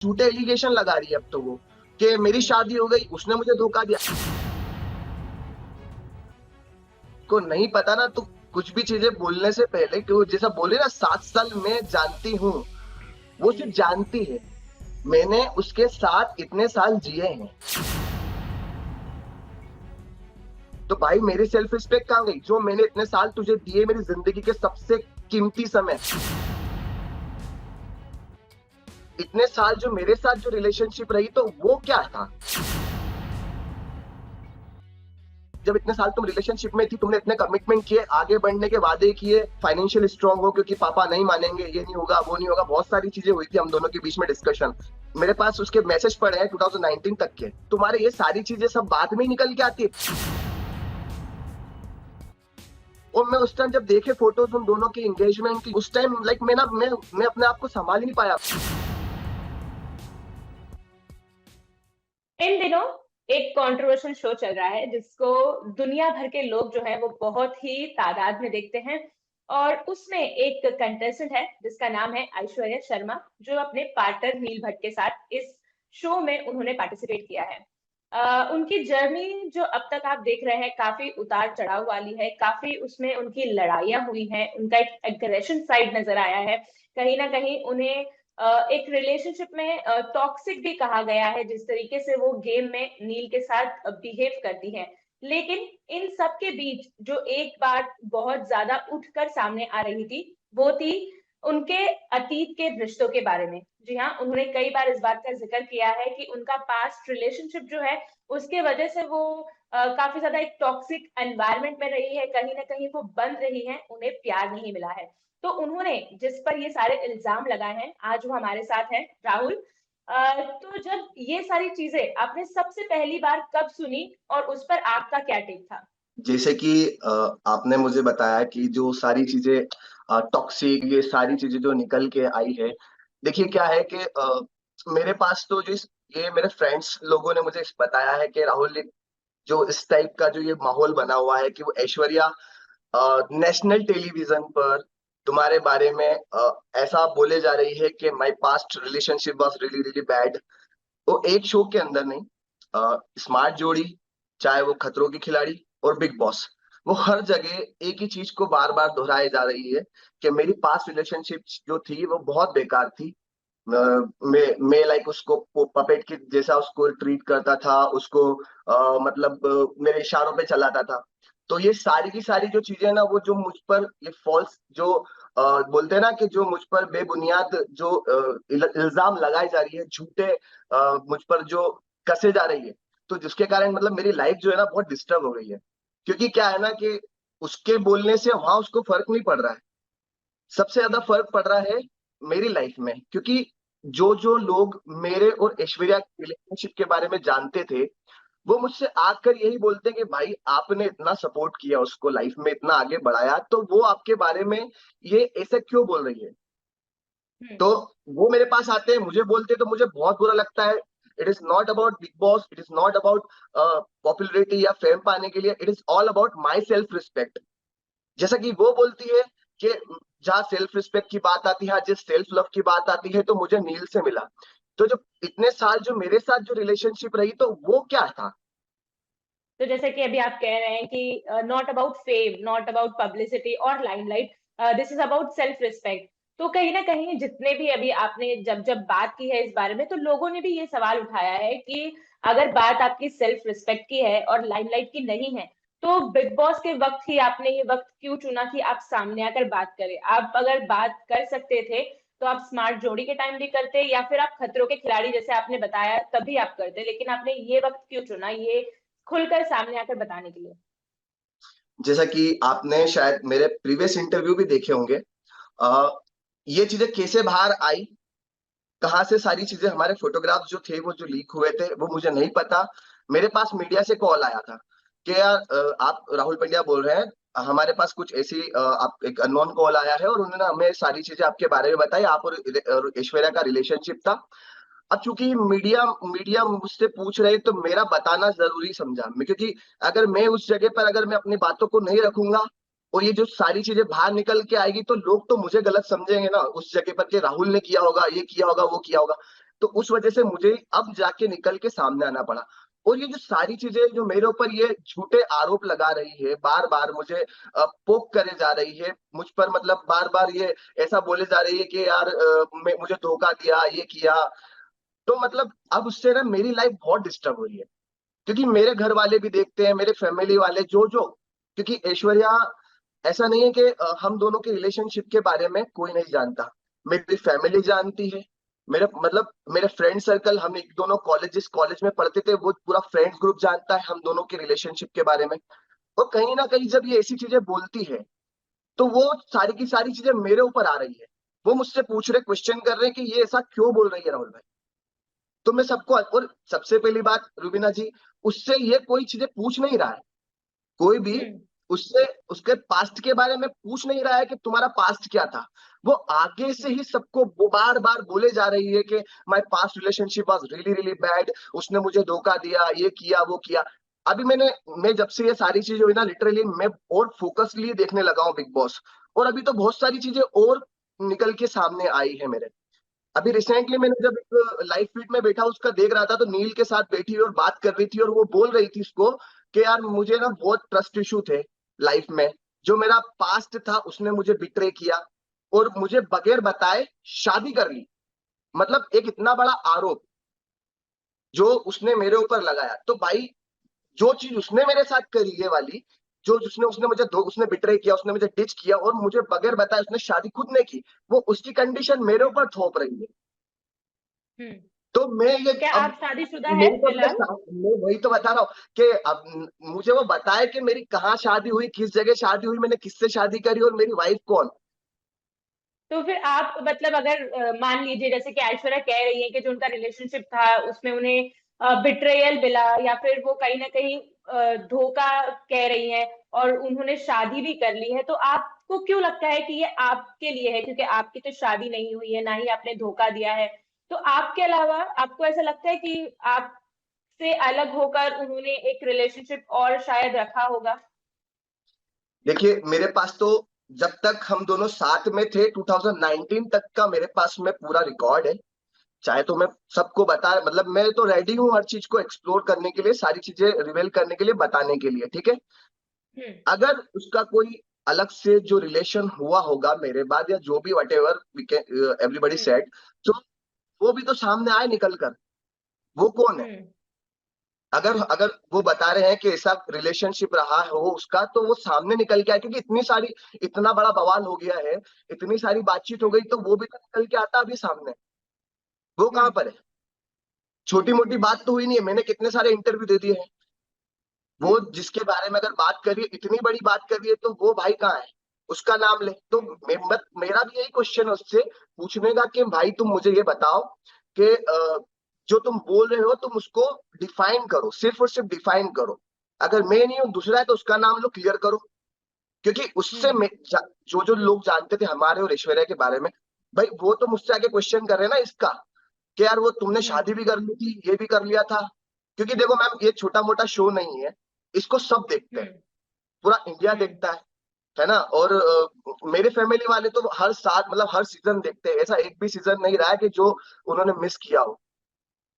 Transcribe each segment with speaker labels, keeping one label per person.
Speaker 1: झूठे एलिगेशन लगा रही है अब तो वो कि मेरी शादी हो गई, उसने मुझे धोखा दिया। को नहीं पता ना, तो कुछ भी चीजें बोलने से पहले कि वो जैसा बोले ना 7 साल में जानती हूँ, वो सिर्फ जानती है। मैंने उसके साथ इतने साल जिए हैं, तो भाई मेरी सेल्फ रिस्पेक्ट कहाँ गई? जो मैंने इतने साल तुझे दिए, मेरी जिंदगी के सबसे कीमती समय, इतने साल जो मेरे साथ जो रिलेशनशिप रही, तो वो क्या था? जब इतने साल तुम रिलेशनशिप में थी, तुमने इतने कमिटमेंट किए, आगे बढ़ने के वादे किए, फाइनेंशियल स्ट्रांग हो क्योंकि पापा नहीं मानेंगे, ये नहीं होगा, वो नहीं होगा, बहुत सारी चीजें हुई थी हम दोनों के बीच में डिस्कशन। मेरे पास उसके मैसेज पड़े हैं 2019 तक के। तुम्हारे ये सारी चीजें सब बाद में ही निकल के आती है। और मैं उस टाइम जब देखे फोटोज उन दोनों की एंगेजमेंट की, उस टाइम लाइक मैं अपने आप को संभाल ही नहीं पाया।
Speaker 2: इन दिनों एक कंट्रोवर्शियल शो चल रहा है जिसको दुनिया भर के लोग जो है वो बहुत ही तादाद में देखते हैं। और उसमें एक कंटेस्टेंट है जिसका नाम है ऐश्वर्या शर्मा, जो अपने पार्टनर नील भट्ट के साथ इस शो में उन्होंने पार्टिसिपेट किया है। उनकी जर्नी जो अब तक आप देख रहे हैं काफी उतार चढ़ाव वाली है, काफी उसमें उनकी लड़ाइयाँ हुई हैं, उनका एक एग्रेशन साइड नजर आया है। कहीं ना कहीं उन्हें एक रिलेशनशिप में टॉक्सिक भी कहा गया है, जिस तरीके से वो गेम में नील के साथ बिहेव करती है। लेकिन इन सब के बीच जो एक बात बहुत ज्यादा उठकर सामने आ रही थी, वो थी उनके अतीत के रिश्तों के बारे में। जी हाँ, उन्होंने कई बार इस बात का जिक्र किया है कि उनका पास्ट रिलेशनशिप जो है उसके वजह से वो काफी ज्यादा एक टॉक्सिक एनवायरनमेंट में रही है, कहीं ना कहीं वो बंद रही है, उन्हें प्यार नहीं मिला है। तो उन्होंने जिस पर ये सारे इल्जाम लगाए हैं, आज वो हमारे साथ हैं, राहुल। तो जब ये सारी चीजें आपने सबसे पहली बार कब सुनी और उस पर आपका क्या टेक था?
Speaker 1: जैसे कि आपने मुझे बताया कि जो सारी चीजें टॉक्सिक, ये सारी चीजें जो निकल के आई है, देखिए क्या है कि मेरे पास तो ये मेरे फ्रेंड्स लोगों ने मुझे बताया है कि राहुल, जो इस टाइप का जो ये माहौल बना हुआ है कि वो ऐश्वर्या नेशनल टेलीविजन पर तुम्हारे बारे में ऐसा बोले जा रही है कि my past relationship was really really bad. वो एक शो के अंदर नहीं, स्मार्ट जोड़ी, चाहे वो खतरों की खिलाड़ी और बिग बॉस, वो हर जगह एक ही चीज को बार बार दोहराई जा रही है कि मेरी पास्ट रिलेशनशिप जो थी वो बहुत बेकार थी। मैं लाइक उसको पपेट की जैसा उसको ट्रीट करता था, उसको मतलब मेरे इशारों पे चलाता था। तो ये सारी की सारी जो चीजें ना, वो जो मुझ पर ये फॉल्स जो बोलते हैं ना कि जो मुझ पर बेबुनियाद जो इल्जाम लगाई जा रही है, झूठे मुझ पर जो कसे जा रही है, तो जिसके कारण मतलब मेरी लाइफ जो है ना बहुत डिस्टर्ब हो गई है। क्योंकि क्या है ना कि उसके बोलने से वहां उसको फर्क नहीं पड़ रहा है, सबसे ज्यादा फर्क पड़ रहा है मेरी लाइफ में। क्योंकि जो जो लोग मेरे और ऐश्वर्या रिलेशनशिप के बारे में जानते थे, वो मुझसे आकर यही बोलते हैं कि भाई आपने इतना सपोर्ट किया, उसको लाइफ में इतना आगे बढ़ाया, तो वो आपके बारे में ये ऐसे क्यों बोल रही है?
Speaker 2: हम्म।
Speaker 1: तो वो मेरे पास आते हैं, मुझे बोलते हैं, तो मुझे बहुत बुरा लगता है। It is not about big boss, it is not about popularity या फेम पाने के लिए, it is all about my self respect. जैसा कि वो बोलती है कि जहाँ सेल्फ रिस्पेक्ट की बात आती है, जिस सेल्फ लव की बात आती है, तो मुझे नील से मिला। तो जो इतने साल जो मेरे साथ जो रिलेशनशिप रही, तो वो क्या था?
Speaker 2: तो जैसे कि अभी आप कह रहे हैं कि not about fame, not about publicity और limelight, this is about self respect. तो कहीं ना कहीं जितने भी अभी आपने जब जब बात की है इस बारे में, तो लोगों ने भी ये सवाल उठाया है कि अगर बात आपकी सेल्फ रिस्पेक्ट की है और लाइमलाइट की नहीं है, तो बिग बॉस के वक्त ही आपने ये वक्त क्यों चुना कि आप सामने आकर बात करें? आप अगर बात कर सकते थे तो आप स्मार्ट जोड़ी के टाइम भी करते, या फिर आप खतरों के खिलाड़ी जैसे आपने बताया तभी आप करते, लेकिन आपने ये वक्त क्यों चुना ये खुलकर सामने आकर बताने के लिए?
Speaker 1: जैसा कि आपने शायद मेरे प्रीवियस इंटरव्यू भी देखे होंगे, आ, ये चीजें कैसे बाहर आई, कहाँ से सारी चीजें, हमारे फोटोग्राफ्स जो थे वो जो लीक हुए थे, वो मुझे नहीं पता। मेरे पास मीडिया से कॉल आया था कि यार आप राहुल पंड्या बोल रहे हैं, हमारे पास कुछ ऐसी आप एक अननोन कॉल आया है और उन्होंने हमें सारी चीजें आपके बारे में बताई, आप और ऐश्वर्या का रिलेशनशिप था। अब चूंकि मीडिया मीडिया मुझसे पूछ रहे, तो मेरा बताना जरूरी समझा मैं, क्योंकि अगर मैं उस जगह पर अगर मैं अपनी बातों को नहीं रखूंगा और ये जो सारी चीजें बाहर निकल के आएगी, तो लोग तो मुझे गलत समझेंगे ना उस जगह पर कि राहुल ने किया होगा, ये किया होगा, वो किया होगा। तो उस वजह से मुझे अब जाके निकल के सामने आना पड़ा। और ये जो सारी चीजें जो मेरे ऊपर ये झूठे आरोप लगा रही है, बार बार मुझे पोक करे जा रही है, मुझ पर मतलब बार बार ये ऐसा बोले जा रही है कि यार मुझे धोखा दिया, ये किया, तो मतलब अब उससे ना मेरी लाइफ बहुत डिस्टर्ब हुई है। क्योंकि मेरे घर वाले भी देखते हैं, मेरे फैमिली वाले जो जो, क्योंकि ऐश्वर्या, ऐसा नहीं है कि हम दोनों के रिलेशनशिप के बारे में कोई नहीं जानता। मेरी फैमिली जानती है, मेरे मतलब मेरे फ्रेंड सर्कल, हम एक दोनों जिस कॉलेज में पढ़ते थे वो पूरा फ्रेंड्स ग्रुप जानता है हम दोनों के रिलेशनशिप के बारे में। और कहीं ना कहीं जब ये ऐसी चीजें बोलती है, तो वो सारी की सारी चीजें मेरे ऊपर आ रही है। वो मुझसे पूछ रहे, क्वेश्चन कर रहे हैं कि ये ऐसा क्यों बोल रही है राहुल भाई। तो मैं सबको, और सबसे पहली बात रुबीना जी, उससे ये कोई चीजें पूछ नहीं रहा है, कोई भी
Speaker 2: हम्म।
Speaker 1: उससे उसके पास्ट के बारे में पूछ नहीं रहा है कि तुम्हारा पास्ट क्या था। वो आगे से ही सबको वो बार बार बोले जा रही है कि my past relationship was really really bad, उसने मुझे धोखा दिया, ये किया वो किया। अभी मैं जब से ये सारी चीजें हुई ना, लिटरली मैं और फोकसली देखने लगा हूँ बिग बॉस। और अभी तो बहुत सारी चीजें और निकल के सामने आई है मेरे। अभी रिसेंटली मैंने जब एक लाइव फीड में बैठा उसका देख रहा था, तो नील के साथ बैठी हुई और बात कर रही थी, और वो बोल रही थी उसको कि यार मुझे ना बहुत ट्रस्ट इशू थे लाइफ में, जो मेरा पास्ट था उसने मुझे बिट्रे किया और मुझे बगैर बताए शादी कर ली। मतलब एक इतना बड़ा आरोप जो उसने मेरे ऊपर लगाया, तो भाई जो चीज उसने मेरे साथ करी है वाली, जो उसने उसने मुझे उसने बिट्रे किया, उसने मुझे डिच किया और मुझे बगैर बताए उसने शादी खुद ने की, वो उसकी कंडीशन मेरे
Speaker 2: हम्म।
Speaker 1: ऊपर थोप रही है।
Speaker 2: हम्म।
Speaker 1: तो मैं ये
Speaker 2: तो क्या
Speaker 1: अब
Speaker 2: आप शादीशुदा है
Speaker 1: मेरी तो अपने
Speaker 2: फिलहाल?
Speaker 1: मैं वही तो बता रहा हूँ कि अब मुझे वो बताए कि मेरी कहाँ शादी हुई, किस जगह शादी हुई, मैंने किससे शादी करी और मेरी वाइफ कौन।
Speaker 2: तो फिर आप मतलब अगर मान लीजिए जैसे कि ऐश्वर्या कह रही है कि जो उनका रिलेशनशिप था उसमें उन्हें बिट्रेयल मिला, या फिर वो कहीं ना कहीं धोखा कह रही हैं, और उन्होंने शादी भी कर ली है, तो आपको क्यों लगता है कि ये आपके लिए है? क्योंकि आपकी तो शादी नहीं हुई है, ना ही आपने धोखा दिया है। तो आपके अलावा आपको ऐसा लगता है कि आपसे अलग होकर उन्होंने एक रिलेशनशिप और शायद रखा होगा?
Speaker 1: देखिए मेरे पास तो, जब तक हम दोनों साथ में थे 2019 तक का मेरे पास में पूरा रिकॉर्ड है। चाहे तो मैं सबको बता, मतलब मैं तो रेडी हूँ हर चीज को एक्सप्लोर करने के लिए, सारी चीजें रिवेल करने के लिए, बताने के लिए, ठीक है।
Speaker 2: हम्म।
Speaker 1: अगर उसका कोई अलग से जो रिलेशन हुआ होगा मेरे बाद, या जो भी what ever everybody
Speaker 2: hmm.
Speaker 1: Said, तो वो भी तो सामने आए निकल कर। वो कौन है?
Speaker 2: हम्म।
Speaker 1: अगर अगर वो बता रहे हैं कि ऐसा रिलेशनशिप रहा हो उसका, तो वो सामने निकल के आए, क्योंकि इतना बड़ा बवाल हो गया है, इतनी सारी बातचीत हो
Speaker 2: हम्म।
Speaker 1: गई, तो वो भी तो निकल के आता अभी सामने। वो कहाँ
Speaker 2: हम्म।
Speaker 1: पर है? छोटी मोटी बात तो हुई नहीं है, मैंने कितने सारे इंटरव्यू दे दिए हैं। वो
Speaker 2: हम्म।
Speaker 1: जिसके बारे में अगर बात करिए, इतनी बड़ी बात करिए, तो वो भाई कहाँ है? उसका नाम ले तो
Speaker 2: हम्म।
Speaker 1: मेरा भी यही क्वेश्चन है उससे पूछने का कि भाई तुम मुझे ये बताओ कि जो तुम बोल रहे हो तुम उसको डिफाइन करो, सिर्फ और सिर्फ डिफाइन करो। अगर मैं नहीं हूं, दूसरा है, तो उसका नाम लो, क्लियर करो। क्योंकि उससे
Speaker 2: हम्म।
Speaker 1: जो जो लोग जानते थे हमारे और ऐश्वर्या के बारे में, भाई वो तो मुझसे आगे क्वेश्चन कर रहे हैं ना इसका, कि यार वो तुमने
Speaker 2: हम्म।
Speaker 1: शादी भी कर ली थी, ये भी कर लिया था। क्योंकि देखो मैम, ये छोटा मोटा शो नहीं है, इसको सब देखते हैं,
Speaker 2: हम्म।
Speaker 1: पूरा इंडिया
Speaker 2: हम्म।
Speaker 1: देखता है ना। और मेरे फैमिली वाले तो हर साल, मतलब हर सीजन देखते हैं, ऐसा एक भी सीजन नहीं रहा है कि जो उन्होंने मिस किया हो,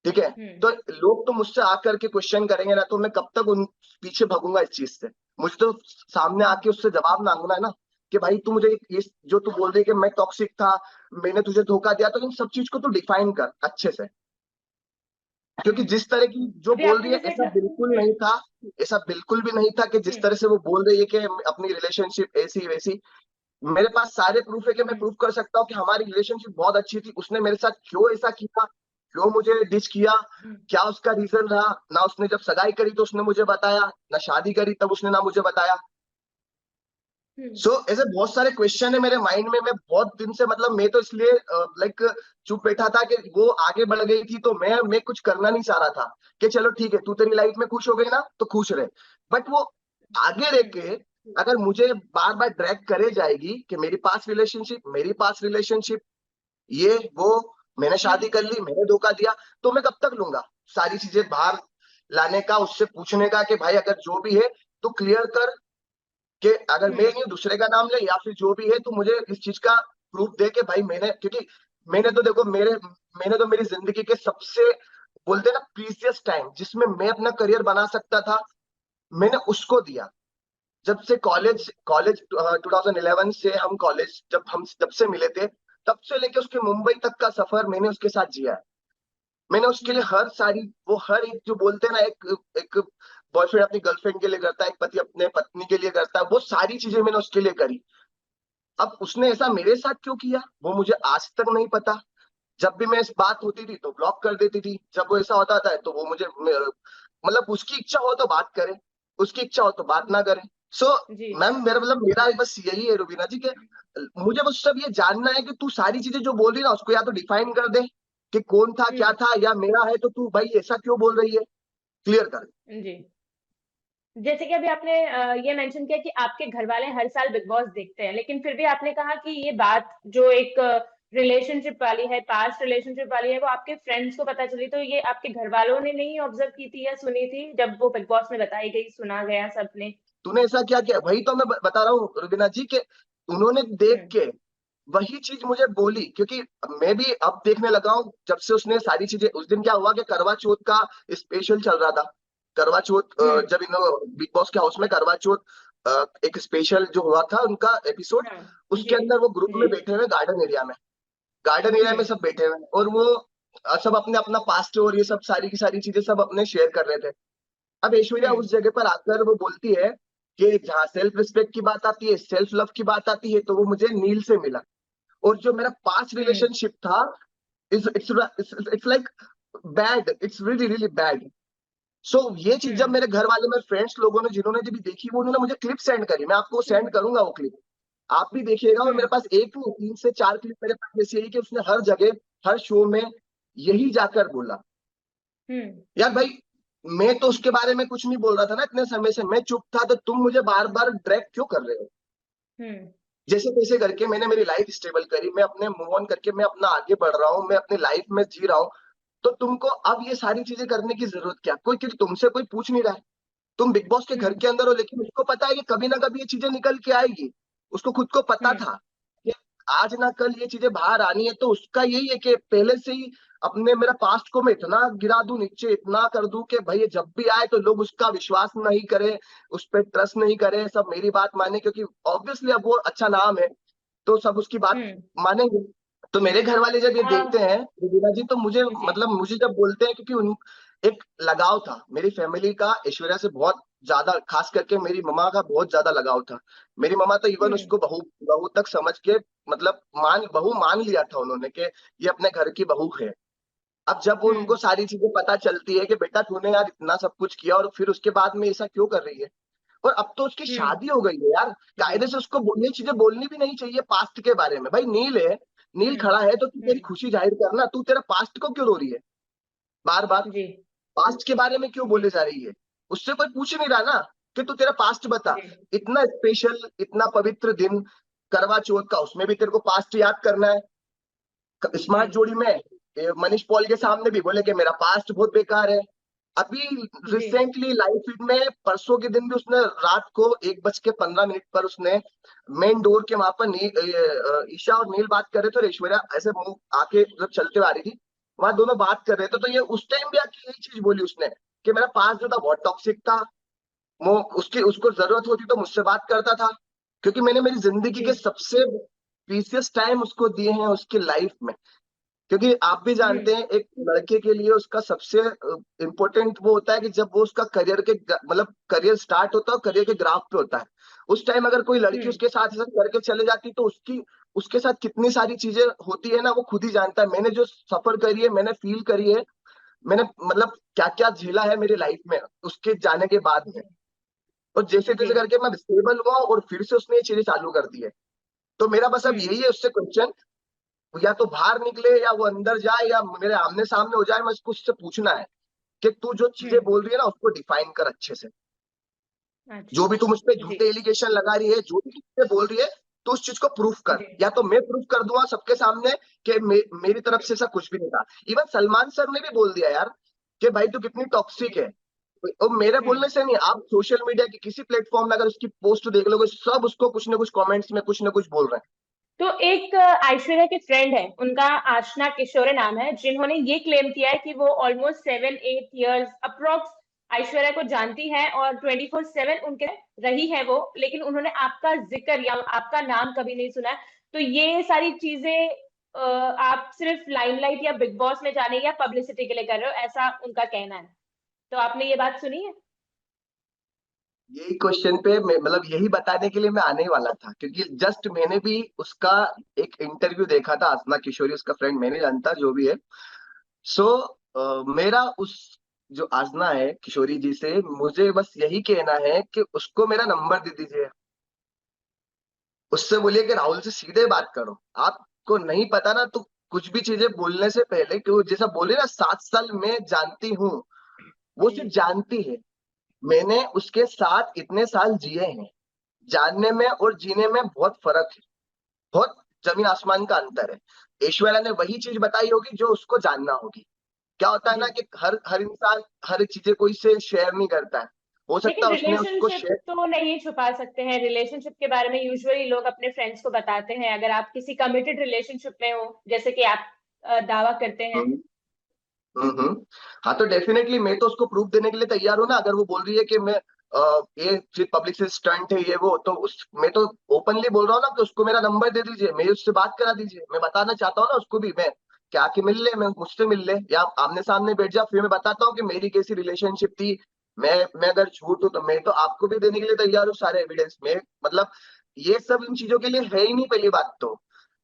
Speaker 1: ठीक है।
Speaker 2: हम्म।
Speaker 1: तो लोग तो मुझसे आकर के क्वेश्चन करेंगे ना, तो मैं कब तक उन पीछे भागूंगा इस चीज से? मुझे तो सामने
Speaker 2: हम्म।
Speaker 1: आके उससे जवाब मांगना है ना, कि भाई तू मुझे ये जो तू बोल रही है कि मैं टॉक्सिक था, मैंने तुझे धोखा दिया, तो इन सब चीज को तू डिफाइन कर अच्छे से। क्योंकि
Speaker 2: हम्म।
Speaker 1: जिस तरह की जो
Speaker 2: अभी
Speaker 1: बोल
Speaker 2: आपने
Speaker 1: रही है,
Speaker 2: जैसे
Speaker 1: ऐसा बिल्कुल नहीं था। ऐसा बिल्कुल भी नहीं था कि जिस
Speaker 2: हम्म।
Speaker 1: तरह से वो बोल रही है कि अपनी रिलेशनशिप ऐसी वैसी। मेरे पास सारे प्रूफ है कि मैं
Speaker 2: हम्म।
Speaker 1: प्रूफ कर सकता हूँ कि हमारी रिलेशनशिप बहुत अच्छी थी। उसने मेरे साथ क्यों ऐसा किया, क्यों मुझे डिच किया,
Speaker 2: हम्म।
Speaker 1: क्या उसका रीजन रहा ना। उसने जब सगाई करी तो उसने मुझे बताया ना, शादी करी तब उसने ना मुझे बताया।
Speaker 2: हम्म।
Speaker 1: ऐसे बहुत सारे क्वेश्चन है मेरे माइंड में। मैं बहुत दिन से, मतलब मैं तो इसलिए लाइक चुप बैठा था कि वो आगे बढ़ गई थी, तो मैं कुछ करना नहीं चाह रहा था कि चलो ठीक है, तू तेरी लाइफ में खुश हो गई ना तो खुश रहे। बट वो आगे रह
Speaker 2: हम्म।
Speaker 1: के अगर मुझे बार बार ड्रैग करे जाएगी कि मेरी पास रिलेशनशिप ये वो, मैंने शादी
Speaker 2: हम्म।
Speaker 1: कर ली, मैंने धोखा दिया, तो मैं कब तक लूंगा सारी चीजें बाहर लाने का, उससे पूछने का कि भाई अगर जो भी है तो क्लियर कर, कि अगर मैं
Speaker 2: हम्म।
Speaker 1: नहीं हूं दूसरे का नाम ले, या फिर जो भी है तो मुझे इस चीज का प्रूफ दे के भाई मैंने। क्योंकि मैंने तो देखो मैंने तो मेरी जिंदगी के सबसे, बोलते हैं ना, प्रीसियस टाइम जिसमें मैं अपना करियर बना सकता था, मैंने उसको दिया। जब से कॉलेज कॉलेज 2011 से हम कॉलेज जब से मिले थे, तब से लेके उसके मुंबई तक का सफर मैंने उसके साथ जिया है। मैंने उसके लिए हर सारी, वो हर एक जो बोलते हैं ना, एक एक बॉयफ्रेंड अपनी गर्लफ्रेंड के लिए करता है, एक पति अपने पत्नी के लिए करता है, वो सारी चीजें मैंने उसके लिए करी। अब उसने ऐसा मेरे साथ क्यों किया वो मुझे आज तक नहीं पता। जब भी मैं इस बात होती थी तो ब्लॉक कर देती थी, जब वो ऐसा होता था तो वो मुझे मतलब उसकी इच्छा हो तो बात करे, उसकी इच्छा हो तो बात ना करे। सो
Speaker 2: जी
Speaker 1: मैम, मेरा मतलब मेरा बस यही है रुबीना जी, कि मुझे बस सब ये जानना है कि तू सारी चीजें जो बोल रही है ना उसको या तो डिफाइन कर दे कि कौन था क्या
Speaker 2: हम्म
Speaker 1: था, या मेरा है तो तू भाई ऐसा क्यों बोल रही है, क्लियर कर दे।
Speaker 2: जी। जैसे कि अभी आपने ये मेंशन किया कि आपके घर वाले हर साल बिग बॉस देखते हैं, लेकिन फिर भी आपने कहा कि ये बात जो एक रिलेशनशिप वाली है, पास्ट रिलेशनशिप वाली है, वो आपके फ्रेंड्स को पता चली, तो ये आपके घर वालों ने नहीं ऑब्जर्व की थी या सुनी थी जब वो बिग बॉस में बताई गई, सुना गया सबने?
Speaker 1: तूने ऐसा क्या किया, वही तो मैं बता रहा हूँ रुबीना जी के, उन्होंने देख
Speaker 2: हम्म
Speaker 1: के वही चीज मुझे बोली, क्योंकि मैं भी अब देखने लगा हूँ जब से उसने सारी चीजें। उस दिन क्या हुआ कि करवा चौथ का स्पेशल चल रहा था। करवा चौथ
Speaker 2: हम्म
Speaker 1: जब इन बिग बॉस के हाउस में करवा चौथ एक स्पेशल जो हुआ था उनका एपिसोड,
Speaker 2: हाँ
Speaker 1: उसके
Speaker 2: जी
Speaker 1: अंदर वो ग्रुप
Speaker 2: जी
Speaker 1: में बैठे हुए गार्डन एरिया में, गार्डन एरिया में
Speaker 2: हम्म
Speaker 1: सब बैठे हुए हैं, और वो सब अपने अपना पास्ट और ये सब सारी की सारी चीजें सब अपने शेयर कर रहे थे। अब ऐश्वर्या
Speaker 2: हम्म
Speaker 1: उस जगह पर आकर वो बोलती है कि जहाँ सेल्फ रिस्पेक्ट की बात आती है, सेल्फ लव की बात आती है, तो वो मुझे नील से मिला। और जो मेरा पास्ट
Speaker 2: हम्म
Speaker 1: रिलेशनशिप था, it's like bad, it's really really bad. So ये चीज जब
Speaker 2: हम्म
Speaker 1: मेरे घर वाले, मेरे फ्रेंड्स लोगों ने जिन्होंने जब भी देखी, वो उन्होंने मुझे क्लिप सेंड करी, मैं आपको सेंड
Speaker 2: हम्म
Speaker 1: करूंगा वो क्लिप, आप भी देखिएगा। और मेरे
Speaker 2: हम्म
Speaker 1: पास एक नहीं 3 से 4 क्लिप मेरे पास ऐसी है कि उसने हर जगह, हर शो में यही जाकर बोला।
Speaker 2: हम्म
Speaker 1: यार भाई, मैं तो उसके बारे में कुछ नहीं बोल रहा था ना इतने समय से, मैं चुप था, तो तुम मुझे बार बार ड्रैग क्यों कर रहे हो।
Speaker 2: हम्म
Speaker 1: जैसे तैसे करके मैंने मेरी लाइफ स्टेबल करी, मैं अपने मूव ऑन करके मैं अपना आगे बढ़ रहा हूँ, मैं अपनी लाइफ में जी रहा हूँ। तो तुमको अब ये सारी चीजें करने की जरूरत क्या, कोई, क्योंकि तुमसे कोई पूछ नहीं रहा है। तुम बिग बॉस के घर
Speaker 2: हम्म
Speaker 1: के अंदर हो, लेकिन उसको पता है कि कभी ना कभी ये चीजें निकल के आएगी। उसको खुद को पता
Speaker 2: हम्म
Speaker 1: था कि आज ना कल ये चीजें बाहर आनी है, तो उसका यही है कि पहले से ही अपने मेरा पास्ट को मैं इतना गिरा दूं नीचे, इतना कर दूं कि भाई ये जब भी आए तो लोग उसका विश्वास नहीं करें, उस पर ट्रस्ट नहीं करें, सब मेरी बात माने, क्योंकि ऑब्वियसली अब वो अच्छा नाम है तो सब उसकी बात
Speaker 2: हम्म
Speaker 1: मानेंगे। तो मेरे घर वाले जब ये देखते
Speaker 2: आ,
Speaker 1: हैं रुबीना जी, तो मुझे
Speaker 2: जी
Speaker 1: मतलब मुझे जब बोलते हैं, क्योंकि उन एक लगाव था मेरी फैमिली का ऐश्वर्या से बहुत ज्यादा, खास करके मेरी मम्मा का बहुत ज्यादा लगाव था। मेरी मम्मा तो इवन
Speaker 2: हम्म
Speaker 1: उसको बहू बहू तक समझ के, मतलब बहू मान लिया था उन्होंने कि ये अपने घर की बहू है। अब जब वो उनको
Speaker 2: हम्म
Speaker 1: सारी चीजें पता चलती है कि बेटा तूने यार इतना सब कुछ किया और फिर उसके बाद में ऐसा क्यों कर रही है, और अब तो उसकी
Speaker 2: हम्म
Speaker 1: शादी हो गई है यार,
Speaker 2: जी
Speaker 1: कायदे से उसको ये चीजें बोलनी भी नहीं चाहिए पास्ट के बारे में। भाई नील है, नील
Speaker 2: हम्म
Speaker 1: खड़ा है तो तू तेरी
Speaker 2: हम्म
Speaker 1: खुशी जाहिर करना, तू तेरा पास्ट को क्यों रो रही है बार बार,
Speaker 2: जी
Speaker 1: पास्ट के बारे में क्यों
Speaker 2: जी
Speaker 1: बोले जा रही है। उससे कोई पूछ नहीं रहा ना कि तू तेरा पास्ट बता।
Speaker 2: जी
Speaker 1: इतना स्पेशल, इतना पवित्र दिन करवा चौथ का, उसमें भी तेरे को पास्ट याद करना है। स्मार्ट
Speaker 2: हम्म
Speaker 1: जोड़ी में मनीष पॉल के सामने भी बोले कि मेरा पास्ट बहुत बेकार है। अभी
Speaker 2: जी
Speaker 1: रिसेंटली लाइव फीड में परसों के दिन भी उसने रात को 1:15 पर उसने मेन डोर के वहां पर ईशा और नील बात कर रहे थे, और ऐश्वर्या ऐसे मुंह आके जब चलते हुए आ रही थी, वहां दोनों बात कर रहे थे, तो ये उस टाइम भी आके यही चीज बोली उसने कि मेरा पास्ट जो था बहुत टॉक्सिक था, वो उसकी उसको जरूरत होती तो मुझसे बात करता था, क्योंकि मैंने मेरी जिंदगी
Speaker 2: जी
Speaker 1: के सबसे प्रीसियस टाइम उसको दिए हैं उसकी लाइफ में। क्योंकि आप भी जानते हैं एक लड़के के लिए उसका सबसे इम्पोर्टेंट वो होता है कि जब वो उसका करियर के मतलब करियर स्टार्ट होता है, करियर के ग्राफ पे होता है, उस टाइम अगर कोई लड़की
Speaker 2: हम्म
Speaker 1: उसके साथ ऐसा करके चले जाती तो उसकी उसके साथ कितनी सारी चीजें होती है ना, वो खुद ही जानता है। मैंने जो सफर करी है, मैंने फील करी है, मैंने मतलब क्या क्या झेला है मेरी लाइफ में उसके जाने के बाद में,
Speaker 2: जी
Speaker 1: और जैसे
Speaker 2: जी
Speaker 1: तैसे करके मैं स्टेबल हुआ और फिर से उसने ये चीजें चालू कर दी है। तो मेरा बस अब
Speaker 2: हम्म
Speaker 1: यही है उससे क्वेश्चन, या तो बाहर निकले या वो अंदर जाए या मेरे आमने सामने हो जाए, मैं उसको उससे पूछना है कि तू जो चीजें
Speaker 2: हम्म
Speaker 1: बोल रही है ना उसको डिफाइन कर अच्छे से।
Speaker 2: अच्छा
Speaker 1: जो भी तुम उस पर
Speaker 2: जी
Speaker 1: झूठे एलिगेशन लगा रही है, जो भी तुझे बोल रही है, तो उस चीज को प्रूफ कर,
Speaker 2: जी
Speaker 1: या तो मैं प्रूफ कर दूंगा सबके सामने कि मेरी तरफ से ऐसा कुछ भी नहीं था। इवन सलमान सर ने भी बोल दिया यार कि भाई तू कितनी टॉक्सिक है। और मेरे
Speaker 2: हम्म
Speaker 1: बोलने से नहीं, आप सोशल मीडिया के किसी प्लेटफॉर्म में अगर उसकी पोस्ट देख लोगे, सब उसको कुछ ना कुछ कमेंट्स में कुछ ना कुछ बोल रहे हैं।
Speaker 2: तो एक ऐश्वर्या के फ्रेंड है, उनका आशना किशोरे नाम है, जिन्होंने ये क्लेम किया है कि वो ऑलमोस्ट 7-8 इयर्स अप्रोक्स ऐश्वर्या को जानती है और 24/7 उनके रही है वो, लेकिन उन्होंने आपका जिक्र या आपका नाम कभी नहीं सुना है। तो ये सारी चीजें आप सिर्फ लाइमलाइट या बिग बॉस में जाने या पब्लिसिटी के लिए कर रहे हो, ऐसा उनका कहना है। तो आपने ये बात सुनी है?
Speaker 1: यही क्वेश्चन पे मतलब यही बताने के लिए मैं आने ही वाला था, क्योंकि जस्ट मैंने भी उसका एक इंटरव्यू देखा था। आसमा किशोरी उसका फ्रेंड, मैंने जानता जो भी है। सो मेरा उस जो आसना है किशोरी जी से मुझे बस यही कहना है कि उसको मेरा नंबर दे दीजिए। उससे बोलिए कि राहुल से सीधे बात करो। आपको नहीं पता ना, तो कुछ भी चीजें बोलने से पहले, कि वो जैसा बोले ना 7 साल मैं जानती हूँ, वो सिर्फ जानती है। मैंने उसके साथ इतने साल जिए हैं। जानने में और जीने में बहुत फर्क है। बहुत जमीन आसमान का अंतर है। ऐश्वर्या ने वही चीज बताई होगी जो उसको जानना होगी। क्या होता है ना
Speaker 2: जी।
Speaker 1: कि हर हर इंसान हर चीजें कोई से शेयर नहीं करता है। हो सकता
Speaker 2: लेकिन
Speaker 1: है उसने उसको
Speaker 2: रिलेशनशिप
Speaker 1: शेयर।
Speaker 2: तो नहीं छुपा सकते हैं। रिलेशनशिप के बारे में यूजुअली लोग अपने फ्रेंड्स को बताते हैं, अगर आप किसी कमिटेड रिलेशनशिप में हो, जैसे कि आप दावा करते हैं।
Speaker 1: हाँ, तो डेफिनेटली मैं तो उसको प्रूफ देने के लिए तैयार हूँ ना। अगर वो बोल रही है कि मैं ये सिर्फ पब्लिक से स्टंट है ये वो, तो उस मैं तो ओपनली बोल रहा हूँ ना कि उसको मेरा नंबर दे दीजिए, मेरी उससे बात करा दीजिए। मैं बताना चाहता हूँ ना उसको भी, मैं क्या आके मिल ले, मैं मुझसे मिल ले या आमने सामने बैठ जा, फिर मैं बताता हूँ कि मेरी कैसी रिलेशनशिप थी। मैं अगर झूठ हूँ तो मैं तो आपको भी देने के लिए तैयार हूँ सारे एविडेंस में। मतलब ये सब इन चीजों के लिए है ही नहीं पहली बात तो।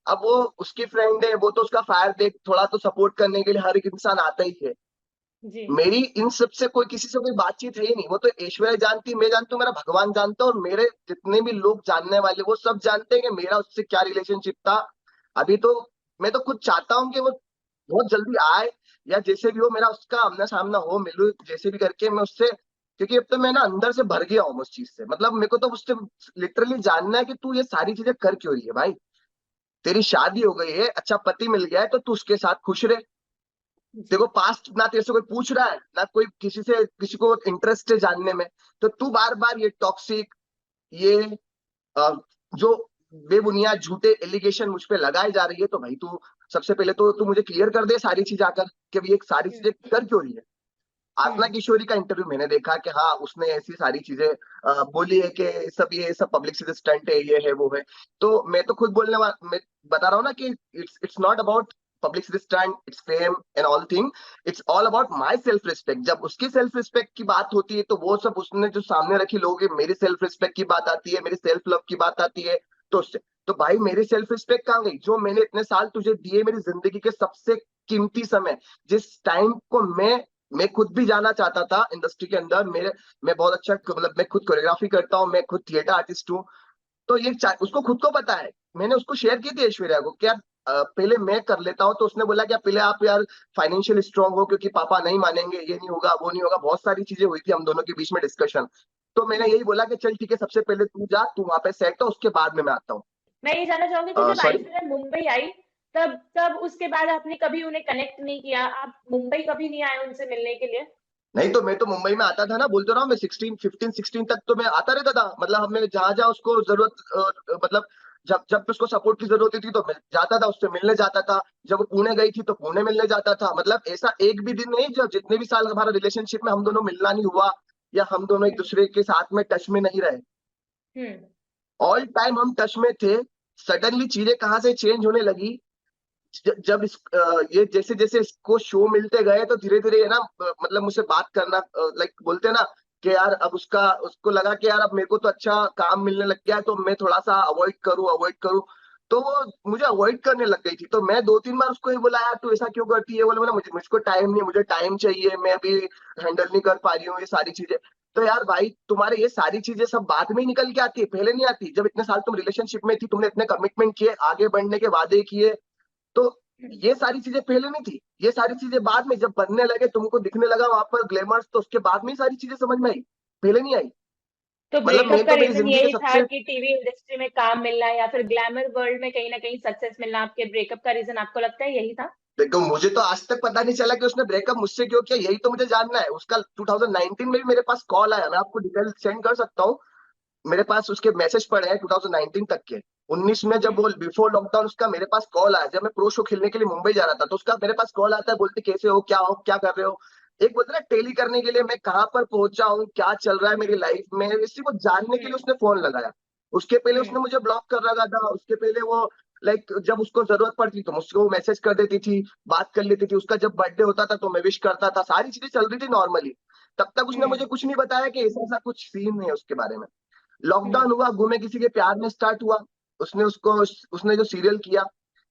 Speaker 1: अब वो उसकी फ्रेंड है, वो तो उसका फायर देख थोड़ा तो सपोर्ट करने के लिए हर एक इंसान आता ही है।
Speaker 2: जी।
Speaker 1: मेरी इन सब से कोई किसी से कोई बातचीत है ही नहीं। वो तो ऐश्वर्या जानती, मैं जानता हूँ, मेरा भगवान जानता है, और मेरे जितने भी लोग जानने वाले वो सब जानते हैं कि मेरा उससे क्या रिलेशनशिप था। अभी तो मैं तो खुद चाहता हूँ कि वो बहुत जल्दी आए, या जैसे भी हो मेरा उसका आमना सामना हो, मिलूं जैसे भी करके मैं उससे। क्योंकि अब तो मैं ना अंदर से भर गया हूँ उस चीज से। मतलब मेरे को तो उससे लिटरली जानना है कि तू ये सारी चीजें कर क्यों रही है भाई। तेरी शादी हो गई है, अच्छा पति मिल गया है, तो तू उसके साथ खुश रहे।
Speaker 2: जी।
Speaker 1: देखो पास्ट ना तेरे से कोई पूछ रहा है ना कोई किसी से किसी को इंटरेस्ट है जानने में। तो तू बार बार ये टॉक्सिक, ये अ, जो बेबुनियाद झूठे एलिगेशन मुझ पे लगाए जा रही है, तो भाई तू सबसे पहले तो तू मुझे क्लियर कर दे सारी चीज आकर, कि भाई ये सारी
Speaker 2: हम्म।
Speaker 1: चीजें कर क्यों रही है। आसना
Speaker 2: हम्म।
Speaker 1: किशोरी का इंटरव्यू मैंने देखा कि हाँ उसने ऐसी सारी चीजें बोली है कि सब ये सब पब्लिक से स्टंट है, ये है वो है। तो मैं तो खुद मैं बता रहा हूँ ना कि it's not about public stunt, it's fame and all thing. It's all about my self respect. जब उसकी सेल्फ रिस्पेक्ट की बात होती है तो वो सब उसने जो सामने रखी लोग हैं, मेरी सेल्फ रिस्पेक्ट की बात आती है, मेरी सेल्फ लव की बात आती है, तो उससे तो भाई मेरी सेल्फ रिस्पेक्ट कहाँ गई जो मैंने इतने साल तुझे दिए, मेरी जिंदगी के सबसे कीमती समय, जिस टाइम को मैं खुद भी जाना चाहता था इंडस्ट्री के अंदर। मेरे मैं बहुत अच्छा मतलब मैं खुद कोरियोग्राफी करता हूँ, मैं खुद थिएटर आर्टिस्ट हूँ। तो ये उसको खुद को पता है। मैंने उसको शेयर की थी ऐश्वर्या को, क्या पहले मैं कर लेता हूँ। तो उसने बोला कि पहले आप यार फाइनेंशियल स्ट्रांग हो, क्योंकि पापा नहीं मानेंगे, ये नहीं होगा वो नहीं होगा। बहुत सारी चीजें हुई थी हम दोनों के बीच में डिस्कशन। तो मैंने
Speaker 2: हम्म।
Speaker 1: यही बोला कि चल ठीक है, सबसे पहले तू जा, तू वहां पे सेट हो, उसके बाद में मैं आता हूँ।
Speaker 2: मैं ये जानना चाहूंगी कि जब
Speaker 1: सॉरी।
Speaker 2: ऐश्वर्या मुंबई आई, तब तब उसके बाद आपने कभी उन्हें कनेक्ट नहीं किया? आप मुंबई कभी नहीं आए उनसे मिलने के लिए?
Speaker 1: नहीं तो मैं तो मुंबई में आता था ना, बोलते रहा हूँ मैं 16 15 16 तक तो मैं आता रहता था। मतलब हमें जहां जहां उसको जरूरत मतलब जब जब भी उसको सपोर्ट की जरूरत होती थी तो मैं जाता था, उससे मिलने जाता था। जब वो पुणे गई थी तो पुणे मिलने जाता था। मतलब ऐसा एक भी दिन नहीं जो जितने भी साल हमारा रिलेशनशिप में हम दोनों मिलना नहीं हुआ, या हम दोनों एक
Speaker 2: हम्म।
Speaker 1: दूसरे के साथ में टच में नहीं रहे।
Speaker 2: हम्म।
Speaker 1: ऑल टाइम हम टच में थे। सडनली चीजें कहाँ से चेंज होने लगी, जब ये जैसे जैसे इसको शो मिलते गए तो धीरे धीरे है ना, मतलब मुझसे बात करना, लाइक बोलते हैं ना कि यार अब उसका उसको लगा कि यार अब मेरे को तो अच्छा काम मिलने लग गया है, तो मैं थोड़ा सा अवॉइड करूं। तो वो मुझे अवॉइड करने लग गई थी। तो मैं 2 3 बार उसको ही बोला, यार तू ऐसा क्यों करती है। बोला मुझे मुझको टाइम नहीं है, मुझे टाइम चाहिए, मैं अभी हैंडल नहीं कर पा रही हूँ ये सारी चीजें। तो यार भाई तुम्हारे ये सारी चीजें सब बाद में ही निकल के आती है, पहले नहीं आती। जब इतने साल तुम रिलेशनशिप में थी, तुमने इतने कमिटमेंट किए, आगे बढ़ने के वादे किए, तो
Speaker 2: हम्म।
Speaker 1: ये सारी चीजें पहले नहीं थी। ये सारी चीजें बाद में जब बनने लगे, तुमको दिखने लगा वहां पर ग्लैमर्स, तो उसके बाद में ही सारी चीजें समझ में आई, पहले नहीं आई।
Speaker 2: तो
Speaker 1: मतलब
Speaker 2: ब्रेकअप
Speaker 1: मैं
Speaker 2: का
Speaker 1: तो मेरी
Speaker 2: रीजन
Speaker 1: जिंदगी के
Speaker 2: यही था
Speaker 1: सबसे।
Speaker 2: कि टीवी इंडस्ट्री में काम मिलना या फिर ग्लैमर वर्ल्ड में कहीं ना कहीं सक्सेस मिलना, आपके ब्रेकअप का रीजन आपको लगता है यही था?
Speaker 1: देखो मुझे तो आज तक पता नहीं चला कि उसने ब्रेकअप मुझसे क्यों किया, यही तो मुझे जानना है। उसका 2019 में भी मेरे पास कॉल आया, मैं आपको डिटेल सेंड कर सकता हूँ। मेरे पास उसके मैसेज पड़े हैं 2019 तक के। 19 में जब वो बिफोर लॉकडाउन उसका मेरे पास कॉल आया, जब मैं प्रो शो खेलने के लिए मुंबई जा रहा था, तो उसका मेरे पास कॉल आता है, बोलते कैसे हो, क्या कर रहे हो। एक बोलते ना टेली करने के लिए, मैं कहाँ पर पहुंचा हूँ, क्या चल रहा है मेरी लाइफ में, इसी को जानने के लिए
Speaker 2: हम्म।
Speaker 1: उसने फोन लगाया। उसके पहले उसने
Speaker 2: हम्म।
Speaker 1: मुझे ब्लॉक कर रखा था, उसके पहले वो लाइक जब उसको जरूरत पड़ती तो मुझको मैसेज कर देती थी, बात कर लेती थी, उसका जब बर्थडे होता था तो मैं विश करता था, सारी चीजें चल रही थी नॉर्मली। तब तक उसने मुझे
Speaker 2: हम्म।
Speaker 1: कुछ नहीं बताया कि ऐसा ऐसा कुछ सीन है उसके बारे में।
Speaker 2: हम्म।
Speaker 1: लॉकडाउन हुआ, घूमे किसी के प्यार में स्टार्ट हुआ, उसने जो सीरियल किया।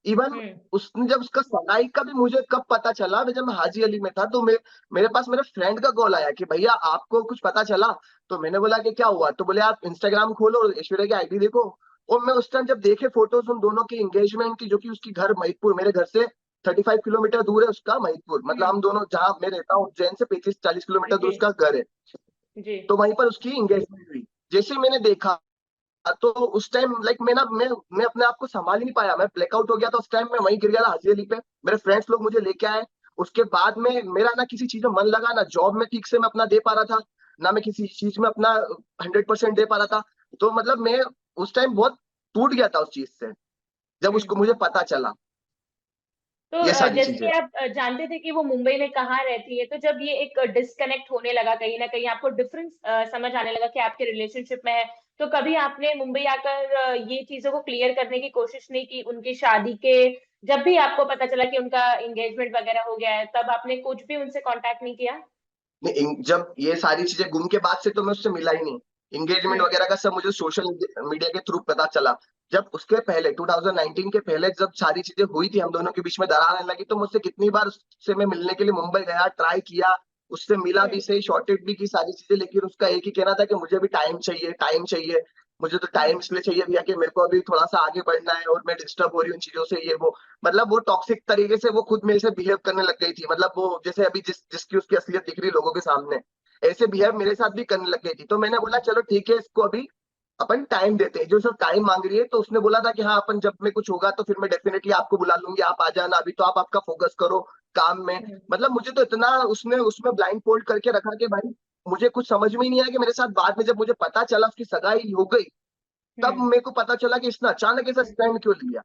Speaker 1: इवन
Speaker 2: हम्म।
Speaker 1: उसने जब उसका सगाई का भी मुझे कब पता चला, जब मैं हाजी अली में था, तो मेरे पास मेरे फ्रेंड का कॉल आया कि भैया आपको कुछ पता चला। तो मैंने बोला कि क्या हुआ, तो बोले आप इंस्टाग्राम खोलो और ऐश्वर्या की आईडी देखो। और मैं उस टाइम जब देखे फोटोज उन दोनों की एंगेजमेंट की, जो कि उसकी घर महिदपुर, मेरे घर से 35 किलोमीटर दूर है उसका महिदपुर, मतलब
Speaker 2: हम्म।
Speaker 1: हम दोनों जहाँ मैं रहता हूँ उज्जैन से 35-40 किलोमीटर दूर
Speaker 2: जी।
Speaker 1: उसका घर है।
Speaker 2: जी।
Speaker 1: तो वहीं पर उसकी एंगेजमेंट हुई। जैसे ही मैंने देखा, तो उस टाइम लाइक मैं अपने आप को संभाल ही नहीं पाया, मैं ब्लैकआउट हो गया था। उस टाइम मैं वहीं गिर गया था हाजी अली पे। मेरे फ्रेंड्स लोग मुझे लेके आए। उसके बाद में मेरा ना किसी चीज में मन लगा, ना जॉब में ठीक से मैं अपना दे पा रहा था, ना मैं किसी चीज में अपना 100% दे पा रहा था। तो मतलब मैं उस टाइम बहुत टूट गया था उस चीज से, जब उसको
Speaker 2: हम्म।
Speaker 1: मुझे पता चला
Speaker 2: तो
Speaker 1: ये सारी
Speaker 2: जैसे
Speaker 1: चीजें।
Speaker 2: कि आप जानते थे कि वो मुंबई में कहाँ रहती है, तो जब ये एक डिस्कनेक्ट होने लगा, कहीं ना कहीं आपको डिफरेंस समझ आने लगा कि आपके रिलेशनशिप में है, तो कभी आपने मुंबई आकर ये चीजों को क्लियर करने की कोशिश नहीं की उनकी शादी के, जब भी आपको पता चला कि उनका एंगेजमेंट वगैरह हो गया है, तब आपने कुछ भी उनसे कांटेक्ट नहीं किया?
Speaker 1: नहीं, जब ये सारी चीजें गुम के बाद से तो मैं उससे मिला ही नहीं। इंगेजमेंट
Speaker 2: हम्म।
Speaker 1: वगैरह का सब मुझे सोशल मीडिया के थ्रू पता चला। जब उसके पहले 2019 के पहले जब सारी चीजें हुई थी, हम दोनों के बीच में दरार आने लगी, तो मुझसे कितनी बार उससे मैं मिलने के लिए मुंबई गया, ट्राई किया, उससे मिला भी
Speaker 2: हम्म।
Speaker 1: सही, शॉर्टेड भी की सारी चीजें, लेकिन उसका एक ही कहना था कि मुझे भी टाइम चाहिए, टाइम चाहिए। मुझे तो टाइम
Speaker 2: हम्म।
Speaker 1: इसलिए चाहिए भैया कि मेरे को अभी थोड़ा सा आगे बढ़ना है, और मैं डिस्टर्ब हो रही हूँ उन चीजों से, ये वो। मतलब वो टॉक्सिक तरीके से वो खुद मेरे से बिहेव करने लग गई थी, मतलब वो जैसे अभी जिसकी उसकी असलियत दिख रही है लोगों के सामने, ऐसे बिहेव
Speaker 2: हम्म।
Speaker 1: मेरे साथ भी करने लग गई थी। तो मैंने बोला चलो ठीक है, इसको अभी अपन टाइम देते हैं, जो सब टाइम मांग रही है। तो उसने बोला था कि हाँ, अपन जब में कुछ होगा तो फिर मैं डेफिनेटली आपको बुला लूंगी, आप आ जाना, अभी तो आप आपका फोकस करो काम में।
Speaker 2: हम्म।
Speaker 1: मतलब मुझे तो इतना उसने उसमें ब्लाइंड फोल्ड करके रखा कि भाई मुझे कुछ समझ में ही नहीं आया कि मेरे साथ बाद में जब मुझे पता चला उसकी सगाई हो गई, तब
Speaker 2: हम्म।
Speaker 1: मेरे को पता चला कि इसने अचानक ऐसा स्टैंड क्यों लिया।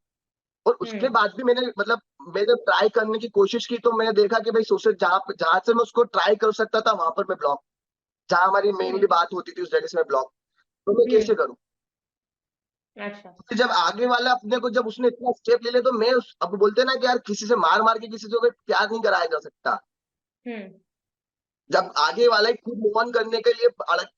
Speaker 1: और उसके
Speaker 2: हम्म।
Speaker 1: बाद भी मैंने मतलब मैं जब ट्राई करने की कोशिश की, तो मैंने देखा कि भाई सोशल जहां जहां से मैं उसको ट्राई कर सकता था वहां पर मैं ब्लॉक, जहां हमारी मेनली
Speaker 2: हम्म।
Speaker 1: बात होती थी उस जगह से मैं ब्लॉक। तो मैं
Speaker 2: हम्म।
Speaker 1: कैसे करूं।
Speaker 2: अच्छा।
Speaker 1: फिर जब आगे वाला अपने को, जब उसने इतना स्टेप ले लिया, तो मैं अब बोलते हैं ना कि यार किसी से मार मार के किसी से कोई प्यार नहीं कराया जा सकता।
Speaker 2: हम्म।
Speaker 1: जब आगे वाला ही खुद मूव ऑन करने के लिए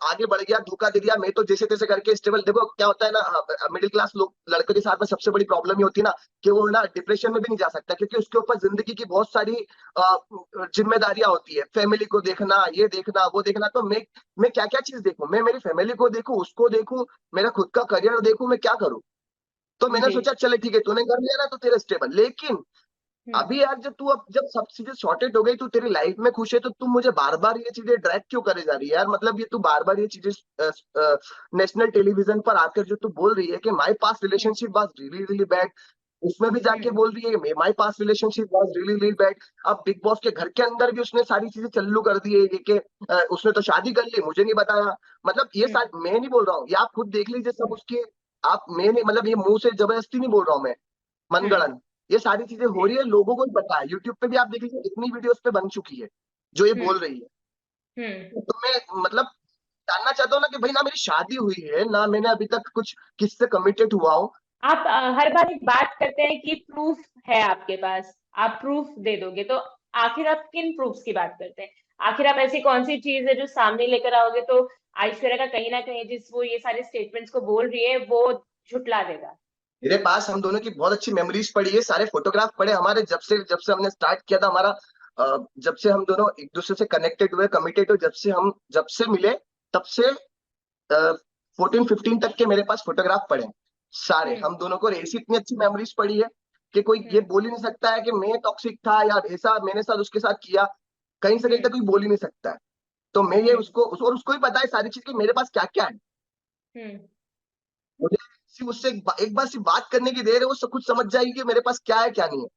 Speaker 1: आगे बढ़ गया, धोखा दे दिया, मैं तो जैसे तैसे करके स्टेबल। देखो क्या होता है ना, मिडिल क्लास लोग लड़कों के साथ में सबसे बड़ी प्रॉब्लम ये होती है ना, कि वो ना डिप्रेशन में भी नहीं जा सकता, क्योंकि उसके ऊपर जिंदगी की बहुत सारी जिम्मेदारियां होती है, फैमिली को देखना, ये देखना, वो देखना। तो मैं क्या क्या चीज देखूं, मैं मेरी फैमिली को देखूं, उसको देखूं, मेरा खुद का करियर देखूं, मैं क्या करूं। तो मैंने
Speaker 2: जी।
Speaker 1: सोचा चले ठीक है, तूने कर लिया ना तो तेरा स्टेबल। लेकिन
Speaker 2: हम्म।
Speaker 1: अभी यार, जब तू अब जब सब चीजें सॉर्टेड हो गई, तू तेरी लाइफ में खुश है, तो तू मुझे बार बार ये चीजें ड्रैग क्यों करे जा रही है यार। मतलब ये तू बार बार ये चीजें नेशनल टेलीविजन पर आकर जो तू बोल रही है कि my past
Speaker 2: hmm.
Speaker 1: Relationship was really really bad, उसमें भी जाके
Speaker 2: हम्म।
Speaker 1: बोल रही है my past relationship was really really bad. अब बिग बॉस के घर के अंदर भी उसने सारी चीजें चालू कर दी है, ये कि उसने तो शादी कर ली, मुझे नहीं बताया। मतलब ये
Speaker 2: हम्म।
Speaker 1: सारी, मैं नहीं बोल रहा हूँ, ये आप खुद देख लीजिए सब
Speaker 2: हम्म।
Speaker 1: उसके। आप, मैं नहीं, मतलब ये मुंह से जबरदस्ती नहीं बोल रहा हूँ मैं,
Speaker 2: हम्म।
Speaker 1: मनगढ़ंत। ये सारी चीजें हो
Speaker 2: जी।
Speaker 1: रही है, लोगों को ही पता है, यूट्यूब पे भी आप देख लीजिए इतनी वीडियोस पे बन चुकी है जो ये
Speaker 2: हम्म।
Speaker 1: बोल रही है।
Speaker 2: हम्म।
Speaker 1: तो मैं मतलब जानना चाहता हूँ ना कि भाई, ना मेरी शादी हुई है, ना मैंने अभी तक कुछ किससे कमिटेड हुआ हूँ।
Speaker 2: आप हर बार एक बात करते हैं कि प्रूफ है आपके पास, आप प्रूफ दे दोगे, तो आखिर आप किन प्रूफ्स की बात करते हैं? आखिर आप ऐसी कौन सी चीज है जो सामने लेकर आओगे तो ऐश्वर्या का कहीं ना कहीं, जिस वो ये सारे स्टेटमेंट्स को बोल रही है, वो झुटला देगा?
Speaker 1: मेरे पास हम दोनों की बहुत अच्छी मेमोरीज पड़ी है, सारे फोटोग्राफ पड़े हमारे, जब से हमने स्टार्ट किया था हमारा, जब से हम दोनों एक दूसरे से कनेक्टेड हुए, कमिटेड हुए, जब से मिले, तब से 14-15 तक के मेरे पास फोटोग्राफ पड़े हैं सारे
Speaker 2: हम्म।
Speaker 1: हम दोनों को। और ऐसी इतनी अच्छी मेमोरीज पड़ी है कि कोई ये
Speaker 2: हम्म।
Speaker 1: बोल ही नहीं सकता है कि मैं टॉक्सिक था या ऐसा मैंने साथ उसके साथ किया। कहीं से कहीं तक
Speaker 2: हम्म।
Speaker 1: कोई बोल ही नहीं सकता है। तो मैं ये
Speaker 2: हम्म।
Speaker 1: और उसको भी पता है सारी चीज कि मेरे पास क्या क्या है।
Speaker 2: हम्म।
Speaker 1: मुझे सिर्फ उससे एक बार सिर्फ बात करने की देर है, वो सब कुछ समझ जाएगी कि मेरे पास क्या है क्या नहीं है।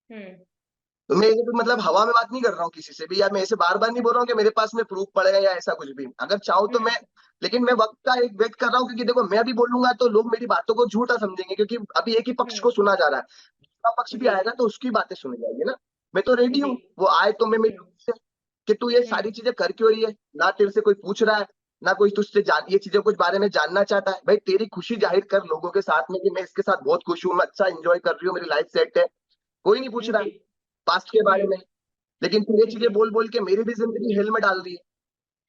Speaker 2: हम्म।
Speaker 1: तो मैं ये तो मतलब हवा में बात नहीं कर रहा हूँ किसी से भी, या मैं ऐसे बार बार नहीं बोल रहा हूँ कि मेरे पास में प्रूफ पड़ेगा या ऐसा कुछ भी, अगर चाहूँ तो
Speaker 2: हम्म।
Speaker 1: मैं, लेकिन मैं वक्त का एक वेट कर रहा हूँ, क्योंकि देखो मैं अभी बोलूंगा तो लोग मेरी बातों को झूठा समझेंगे, क्योंकि अभी एक ही पक्ष
Speaker 2: हम्म।
Speaker 1: को सुना जा रहा है, दूसरा पक्ष भी
Speaker 2: जी।
Speaker 1: आएगा तो उसकी बातें सुनी जाएगी ना। मैं तो रेडी
Speaker 2: जी।
Speaker 1: हूँ, वो आए तो मैं
Speaker 2: हम्म।
Speaker 1: मिलूं उससे, कि तू ये
Speaker 2: हम्म।
Speaker 1: सारी चीजें कर क्यों रही है, ना तेरे से कोई पूछ रहा है, ना कोई तुझसे जान ये चीजें कुछ बारे में जानना चाहता है। भाई तेरी खुशी जाहिर कर लोगों के साथ में कि मैं इसके साथ बहुत खुश हूँ, मैं अच्छा एंजॉय कर रही हूँ, मेरी लाइफ सेट है, कोई नहीं पूछ रहा
Speaker 2: जी।
Speaker 1: पास्ट के बारे
Speaker 2: हम्म।
Speaker 1: में। लेकिन तू ये
Speaker 2: जी।
Speaker 1: चीजें बोल बोल के मेरी भी जिंदगी हेल में डाल रही है,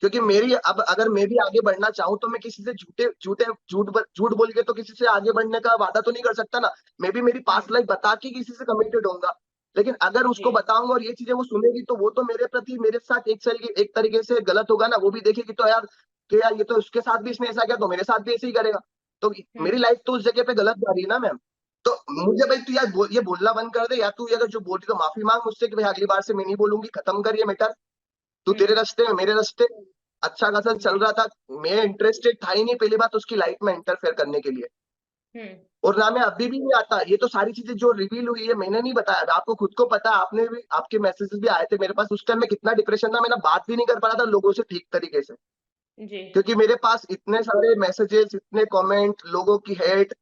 Speaker 1: क्योंकि
Speaker 2: हम्म।
Speaker 1: मेरी अब अगर मैं भी आगे बढ़ना चाहूँ तो मैं किसी से झूठे झूठे झूठ बोल के तो किसी से आगे बढ़ने का वादा तो नहीं कर सकता ना। मैं भी मेरी पास्ट
Speaker 2: हम्म।
Speaker 1: लाइफ बता के किसी से कमिटेड होऊंगा, लेकिन अगर
Speaker 2: जी।
Speaker 1: उसको बताऊंगा और ये चीजें वो सुनेगी तो वो तो मेरे प्रति मेरे साथ एक तरीके से गलत होगा ना, वो भी देखेगी तो यार कि यार ये तो उसके साथ भी इसने ऐसा किया तो मेरे साथ भी ऐसे ही करेगा, तो मेरी
Speaker 2: हम्म।
Speaker 1: लाइफ तो उस जगह पे गलत जा रही है ना मैम। तो मुझे भाई तू यार ये बोलना बंद कर दे, या तू अगर जो बोल रही तो माफी मांग मुझसे कि भाई अगली बार से मैं नहीं बोलूंगी, खत्म कर ये मैटर। तू तेरे
Speaker 2: हम्म।
Speaker 1: रास्ते में मेरे रास्ते, अच्छा खासा चल
Speaker 2: जी।
Speaker 1: रहा था, मैं इंटरेस्टेड था ही नहीं पहली बात उसकी लाइफ में इंटरफेयर करने के लिए,
Speaker 2: हम्म।
Speaker 1: और ना मैं अभी भी नहीं आता। ये तो सारी चीजें जो रिवील हुई है मैंने नहीं बताया, आपको खुद को पता है, आपने भी आपके मैसेजेस भी आए थे मेरे पास, उस टाइम में कितना डिप्रेशन था, मैं ना बात भी नहीं कर पा रहा था लोगों से ठीक तरीके से,
Speaker 2: जी।
Speaker 1: क्योंकि मेरे पास इतने सारे मैसेजेस, इतने कमेंट, लोगों की हेट,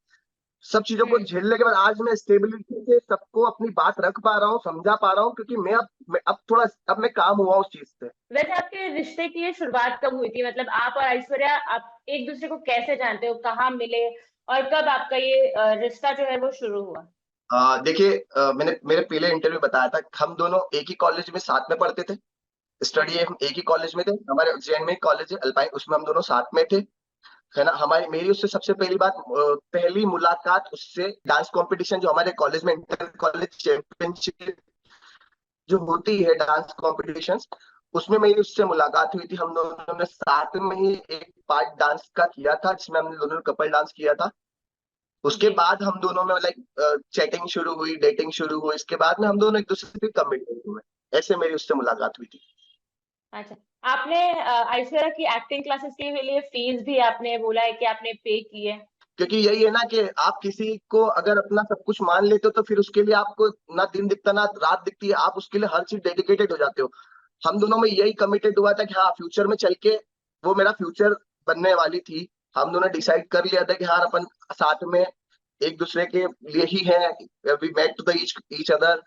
Speaker 1: सब चीजों को
Speaker 2: हम्म।
Speaker 1: झेलने के बाद आज मैं स्टेबिलिटी से सबको अपनी बात रख पा रहा हूँ, समझा पा रहा हूँ, क्योंकि मैं अब थोड़ा अब मैं काम हुआ उस चीज से।
Speaker 2: वैसे आपके रिश्ते की ये शुरुआत कब हुई थी? मतलब आप और ऐश्वर्या, आप एक दूसरे को कैसे जानते हो, कहाँ मिले, और कब आपका ये रिश्ता जो है वो शुरू हुआ?
Speaker 1: देखिए, मैंने मेरे पहले इंटरव्यू बताया था, हम दोनों एक ही कॉलेज में साथ में पढ़ते थे, स्टडी
Speaker 2: अच्छा।
Speaker 1: हम एक ही कॉलेज में थे, हमारे उज्जैन में कॉलेज है अल्पाइन, उसमें हम दोनों साथ में थे, है ना। हमारी मेरी उससे सबसे पहली बात, पहली मुलाकात उससे डांस कंपटीशन जो हमारे कॉलेज में इंटर कॉलेज चैंपियनशिप जो होती है डांस कॉम्पिटिशन्स, उसमें मेरी उससे मुलाकात हुई थी। हम दोनों ने साथ में ही एक पार्ट डांस का किया था जिसमें हम दोनों ने कपल डांस किया था। उसके
Speaker 2: जी।
Speaker 1: बाद हम दोनों में लाइक चैटिंग शुरू हुई, डेटिंग शुरू हुई, इसके बाद में हम दोनों एक दूसरे पे कमिटेड हुए, ऐसे मेरी उससे मुलाकात हुई थी।
Speaker 2: अच्छा। आपने ऐश्वर्या की एक्टिंग क्लासेस के लिए फीस भी आपने बोला है कि आपने पे की है।
Speaker 1: क्योंकि यही है ना कि आप किसी को अगर अपना सब कुछ मान लेते हो तो फिर उसके लिए आपको ना दिन दिखता ना रात दिखती है, आप उसके लिए हर चीज डेडिकेटेड हो जाते हो। हम दोनों में यही कमिटेड हुआ था कि हाँ फ्यूचर में चल के वो मेरा फ्यूचर बनने वाली थी। हम दोनों
Speaker 2: हम्म।
Speaker 1: डिसाइड कर लिया था कि हाँ अपन साथ में एक दूसरे के लिए ही है, we met to the each other,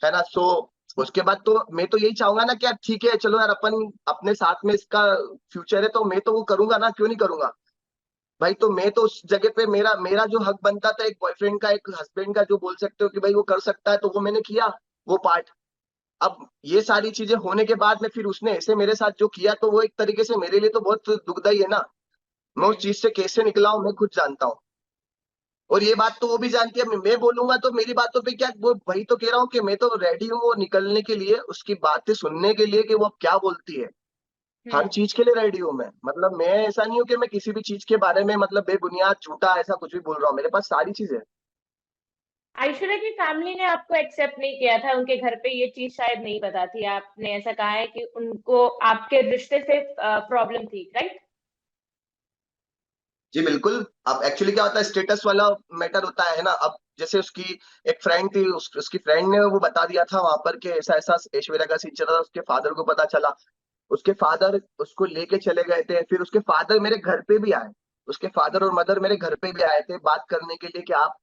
Speaker 1: है ना। सो उसके बाद तो मैं तो यही चाहूंगा ना कि यार ठीक है चलो यार अपन अपने साथ में इसका फ्यूचर है तो मैं तो वो करूंगा ना, क्यों नहीं करूंगा भाई। तो मैं तो उस जगह पे मेरा मेरा जो हक बनता था एक बॉयफ्रेंड का, एक हस्बैंड का, जो बोल सकते हो कि भाई वो कर सकता है, तो वो मैंने किया, वो पार्ट। अब ये सारी चीजें होने के बाद में फिर उसने ऐसे मेरे साथ जो किया तो वो एक तरीके से मेरे लिए तो बहुत दुखदाई है ना। मैं उस
Speaker 2: हम्म।
Speaker 1: चीज से कैसे निकला हूं मैं खुद जानता हूँ, और ये बात तो वो भी जानती है। मैं बोलूंगा तो मेरी बातों पे क्या, वो वही तो कह रहा हूँ कि मैं तो रेडी हूँ वो निकलने के लिए, उसकी बातें सुनने के लिए कि वो अब क्या बोलती है। हर
Speaker 2: हम्म।
Speaker 1: चीज के लिए रेडी हूँ मैं, मतलब मैं ऐसा नहीं हूँ कि मैं किसी भी चीज के बारे में मतलब बेबुनियाद झूठा ऐसा कुछ भी बोल रहा हूँ, मेरे पास सारी चीजें।
Speaker 2: ऐश्वर्या की फैमिली ने आपको एक्सेप्ट नहीं किया था, उनके घर पे ये चीज शायद नहीं पता थी, आपने ऐसा कहा है कि उनको आपके रिश्ते से प्रॉब्लम थी, राइट?
Speaker 1: जी बिल्कुल। अब एक्चुअली क्या होता है, स्टेटस वाला मैटर होता है ना। अब जैसे उसकी एक फ्रेंड थी, उसकी फ्रेंड ने वो बता दिया था वहां पर कि ऐसा ऐसा ऐश्वर्या का सीन चल रहा था, उसके फादर को पता चला, उसके फादर उसको लेके चले गए थे, फिर उसके फादर मेरे घर पे भी आए, उसके फादर और मदर मेरे घर पे भी आए थे बात करने के लिए कि आप